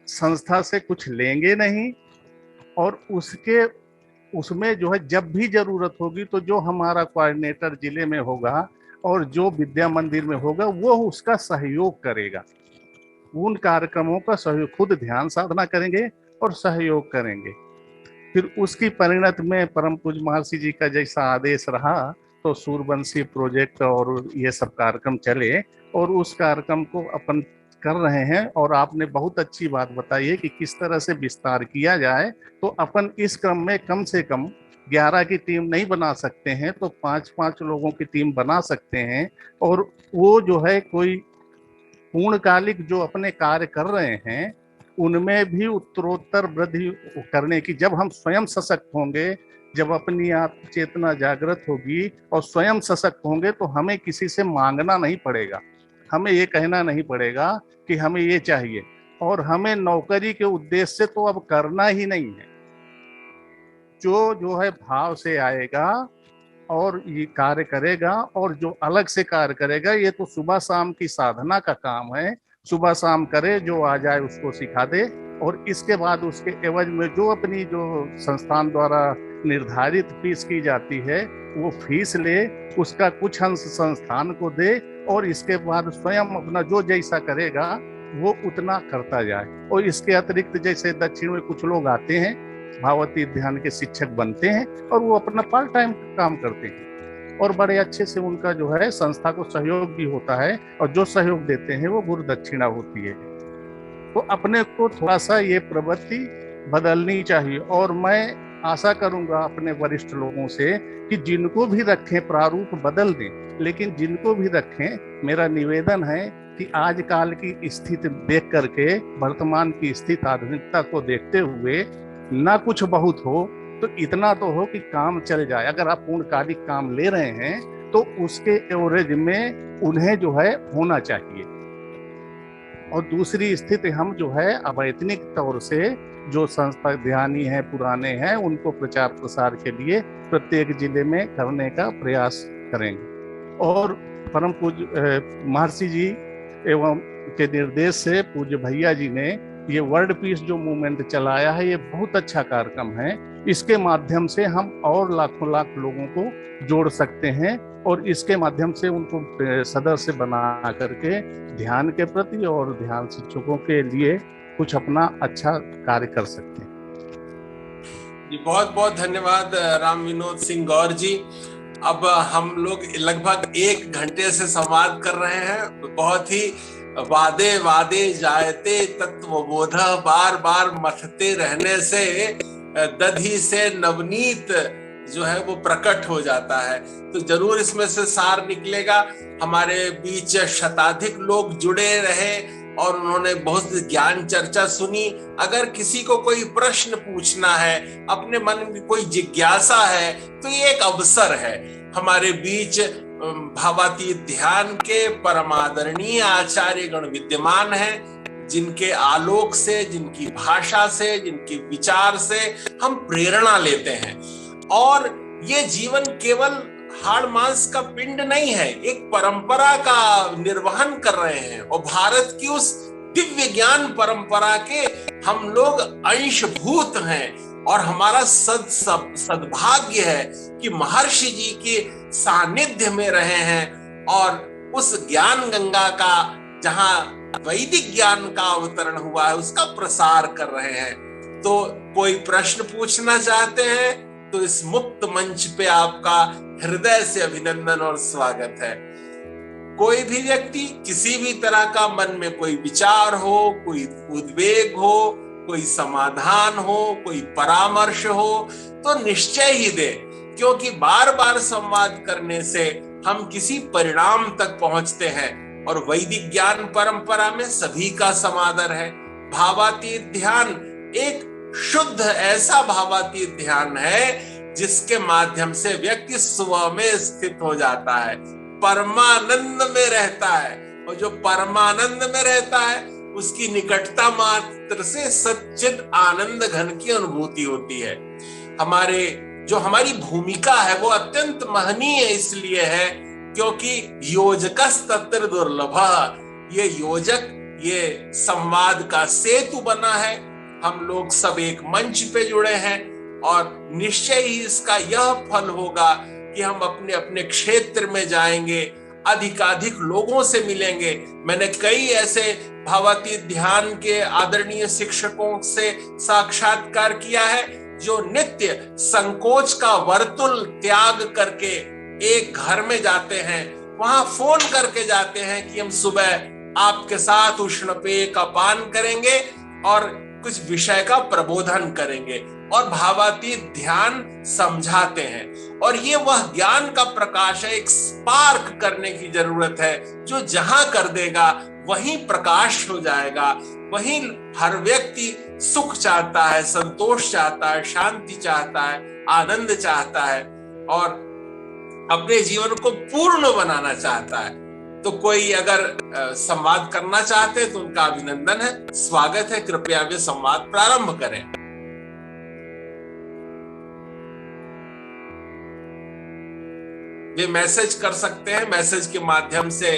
संस्था से कुछ लेंगे नहीं, और उसमें जो है जब भी जरूरत होगी तो जो हमारा कोऑर्डिनेटर जिले में होगा और जो विद्या मंदिर में होगा वो उसका सहयोग करेगा, उन कार्यक्रमों का सहयोग, खुद ध्यान साधना करेंगे और सहयोग करेंगे। फिर उसकी परिणत में परम पूज्य महर्षि जी का जैसा आदेश रहा तो सूर्यवंशी प्रोजेक्ट और ये सब कार्यक्रम चले, और उस कार्यक्रम को अपन कर रहे हैं। और आपने बहुत अच्छी बात बताई है कि किस तरह से विस्तार किया जाए, तो अपन इस क्रम में कम से कम 11 की टीम नहीं बना सकते हैं तो 5-5 लोगों की टीम बना सकते हैं। और वो जो है कोई पूर्णकालिक जो अपने कार्य कर रहे हैं उनमें भी उत्तरोत्तर वृद्धि करने की, जब हम स्वयं सशक्त होंगे, जब अपनी आत्म चेतना जागृत होगी और स्वयं सशक्त होंगे तो हमें किसी से मांगना नहीं पड़ेगा, हमें ये कहना नहीं पड़ेगा कि हमें ये चाहिए, और हमें नौकरी के उद्देश्य से तो अब करना ही नहीं है। जो है भाव से आएगा और ये कार्य करेगा, और जो अलग से कार्य करेगा ये तो सुबह शाम की साधना का काम है, सुबह शाम करे, जो आ जाए उसको सिखा दे, और इसके बाद उसके एवज में जो अपनी जो संस्थान द्वारा निर्धारित फीस की जाती है वो फीस ले, उसका कुछ अंश संस्थान को दे, और इसके बाद स्वयं अपना जो जैसा करेगा वो उतना करता जाए। और इसके अतिरिक्त जैसे दक्षिण में कुछ लोग आते हैं, भावातीत ध्यान के शिक्षक बनते हैं और वो अपना पार्ट टाइम काम करते हैं, और बड़े अच्छे से उनका जो है संस्था को सहयोग भी होता है, और जो सहयोग देते हैं वो गुरु दक्षिणा होती है। तो अपने को थोड़ा सा ये प्रवृत्ति बदलनी चाहिए। और मैं आशा करूंगा अपने वरिष्ठ लोगों से कि जिनको भी रखें प्रारूप बदल दें, लेकिन जिनको भी रखें मेरा निवेदन है कि आजकल की स्थिति देख करके, वर्तमान की स्थिति आधुनिकता को देखते हुए ना कुछ बहुत हो तो इतना तो हो कि काम चल जाए। अगर आप पूर्णकालिक काम ले रहे हैं तो उसके एवरेज में उन्हें जो है होना चाहिए। और दूसरी स्थिति, हम जो है अवैतनिक तौर से जो संस्था ध्यानी हैं, पुराने हैं, उनको प्रचार प्रसार के लिए प्रत्येक जिले में करने का प्रयास करेंगे। और परम पूज्य महर्षि जी एवं के निर्देश से पूज्य भैया जी ने ये वर्ल्ड पीस जो मूवमेंट चलाया है, ये बहुत अच्छा कार्यक्रम है। इसके माध्यम से हम और लाखों लाख लोगों को जोड़ सकते हैं, और इसके माध्यम से उनको सदस्य बना करके ध्यान के प्रति और ध्यान शिक्षकों के लिए कुछ अपना अच्छा कार्य कर सकते हैं। जी बहुत बहुत धन्यवाद राम विनोद सिंह गौर जी। अब हम लोग लगभग 1 घंटे से संवाद कर रहे हैं। बहुत ही वादे वादे जायते तत्वबोध, बार बार मथते रहने से दधी से नवनीत जो है वो प्रकट हो जाता है। तो जरूर इसमें से सार निकलेगा। हमारे बीच शताधिक लोग जुड़े रहे और उन्होंने बहुत ज्ञान चर्चा सुनी। अगर किसी को कोई प्रश्न पूछना है, अपने मन में कोई जिज्ञासा है, तो ये एक अवसर है। हमारे बीच भावातीत ध्यान के परमादरणीय आचार्य गण विद्यमान हैं, जिनके आलोक से, जिनकी भाषा से, जिनके विचार से हम प्रेरणा लेते हैं। और ये जीवन केवल हाड़ मांस का पिंड नहीं है, एक परंपरा का निर्वहन कर रहे हैं और भारत की उस दिव्य ज्ञान परंपरा के हम लोग अंशभूत हैं। और हमारा सद्भाग्य है कि महर्षि जी के सानिध्य में रहे हैं और उस ज्ञान गंगा का, जहां वैदिक ज्ञान का अवतरण हुआ है, उसका प्रसार कर रहे हैं। तो कोई प्रश्न पूछना चाहते हैं तो इस मुक्त मंच पे आपका हृदय से अभिनंदन और स्वागत है। कोई भी व्यक्ति किसी भी तरह का मन में कोई विचार हो, कोई उद्वेग हो, कोई समाधान हो, कोई परामर्श हो, तो निश्चय ही दे, क्योंकि बार बार संवाद करने से हम किसी परिणाम तक पहुंचते हैं। और वैदिक ज्ञान परंपरा में सभी का समादर है। भावातीत ध्यान एक शुद्ध ऐसा भावातीत ध्यान है जिसके माध्यम से व्यक्ति स्व में स्थित हो जाता है, परमानंद में रहता है। और जो परमानंद में रहता है उसकी निकटता मात्र से सच्चिद आनंद घन की अनुभूति होती है। हमारी भूमिका है वो अत्यंत महनीय इसलिए है क्योंकि योजकस तत्र दुर्लभ, ये योजक, ये संवाद का सेतु बना है। हम लोग सब एक मंच पे जुड़े हैं और निश्चय ही इसका यह फल होगा कि हम अपने अपने क्षेत्र में जाएंगे, अधिकाधिक लोगों से मिलेंगे। मैंने कई ऐसे भावातीत ध्यान के आदरणीय शिक्षकों से साक्षात्कार किया है जो नित्य संकोच का वर्तुल त्याग करके एक घर में जाते हैं, वहां फोन करके जाते हैं कि हम सुबह आपके साथ उष्ण पेय का पान करेंगे और कुछ विषय का प्रबोधन करेंगे और भावातीत ध्यान समझाते हैं। और ये वह ज्ञान का प्रकाश है, एक स्पार्क करने की जरूरत है, जो जहां कर देगा वहीं प्रकाश हो जाएगा। वहीं हर व्यक्ति सुख चाहता है, संतोष चाहता है, शांति चाहता है, आनंद चाहता है और अपने जीवन को पूर्ण बनाना चाहता है। तो कोई अगर संवाद करना चाहते हैं तो उनका अभिनंदन है, स्वागत है। कृपया वे संवाद प्रारंभ करें। वे मैसेज कर सकते हैं, मैसेज के माध्यम से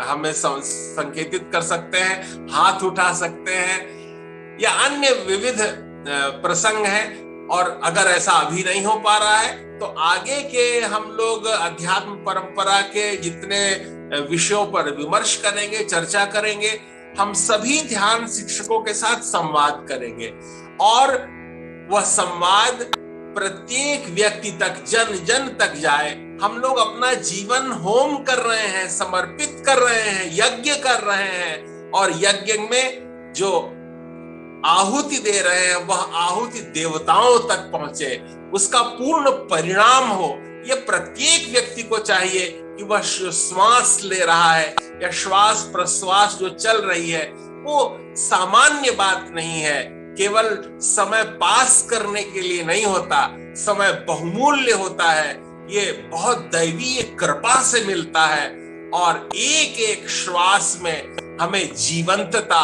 हमें संकेतित कर सकते हैं, हाथ उठा सकते हैं या अन्य विविध प्रसंग हैं। और अगर ऐसा अभी नहीं हो पा रहा है तो आगे के हम लोग अध्यात्म परंपरा के जितने विषयों पर विमर्श करेंगे, चर्चा करेंगे, हम सभी ध्यान शिक्षकों के साथ संवाद करेंगे और वह संवाद प्रत्येक व्यक्ति तक, जन जन तक जाए। हम लोग अपना जीवन होम कर रहे हैं, समर्पित कर रहे हैं, यज्ञ कर रहे हैं और यज्ञ में जो आहुति दे रहे हैं वह आहुति देवताओं तक पहुंचे, उसका पूर्ण परिणाम हो। यह प्रत्येक व्यक्ति को चाहिए कि वह श्वास ले रहा है या श्वास प्रश्वास जो चल रही है वो सामान्य बात नहीं है, केवल समय पास करने के लिए नहीं होता, समय बहुमूल्य होता है। ये बहुत दैवीय कृपा से मिलता है और एक एक श्वास में हमें जीवंतता,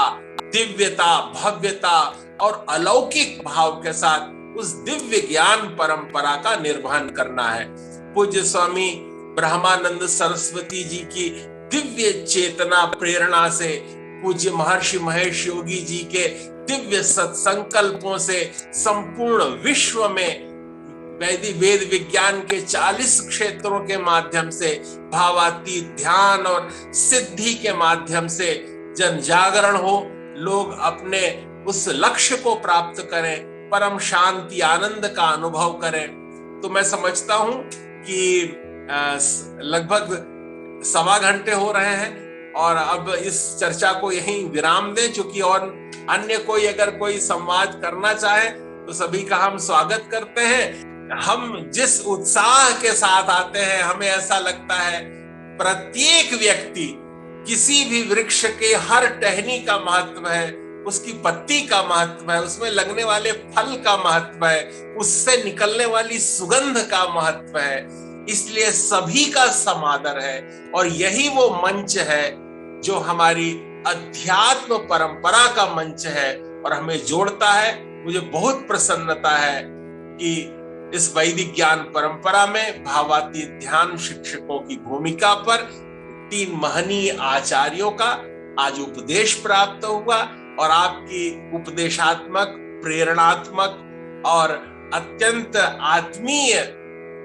दिव्यता, भव्यता और अलौकिक भाव के साथ उस दिव्य ज्ञान परंपरा का निर्वहन करना है। पूज्य स्वामी ब्रह्मानंद सरस्वती जी की दिव्य चेतना प्रेरणा से, पूज्य महर्षि महेश योगी जी के दिव्य सत्संकल्पों से संपूर्ण विश्व में वेद विज्ञान के 40 क्षेत्रों के माध्यम से, भावातीत ध्यान और सिद्धि के माध्यम से जन जागरण हो, लोग अपने उस लक्ष्य को प्राप्त करें परम शांति आनंद का अनुभव करें। तो मैं समझता हूं कि लगभग 1.25 घंटे हो रहे हैं और अब इस चर्चा को यहीं विराम दें, क्योंकि और अन्य कोई अगर कोई संवाद करना चाहे तो सभी का हम स्वागत करते हैं। हम जिस उत्साह के साथ आते हैं, हमें ऐसा लगता है प्रत्येक व्यक्ति, किसी भी वृक्ष के हर टहनी का महत्व है, उसकी पत्ती का महत्व है, उसमें लगने वाले फल का महत्व है, उससे निकलने वाली सुगंध का महत्व है। इसलिए सभी का समादर है और यही वो मंच है जो हमारी अध्यात्म परंपरा का मंच है और हमें जोड़ता है। मुझे बहुत प्रसन्नता है कि इस वैदिक ज्ञान परंपरा में भावातीत ध्यान शिक्षकों की भूमिका पर 3 महनीय आचार्यों का आज उपदेश प्राप्त हुआ और आपकी उपदेशात्मक, प्रेरणात्मक और अत्यंत आत्मीय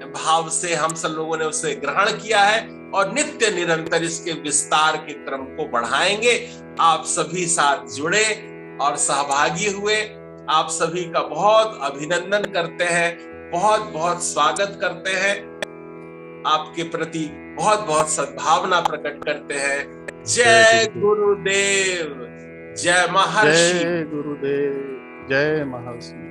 भाव से हम सब लोगों ने उसे ग्रहण किया है और नित्य निरंतर इसके विस्तार के क्रम को बढ़ाएंगे। आप सभी साथ जुड़े और सहभागी हुए, आप सभी का बहुत अभिनंदन करते हैं, बहुत बहुत स्वागत करते हैं, आपके प्रति बहुत बहुत सद्भावना प्रकट करते हैं। जय गुरुदेव, जय महर्षि। जय गुरुदेव, जय महर्षि।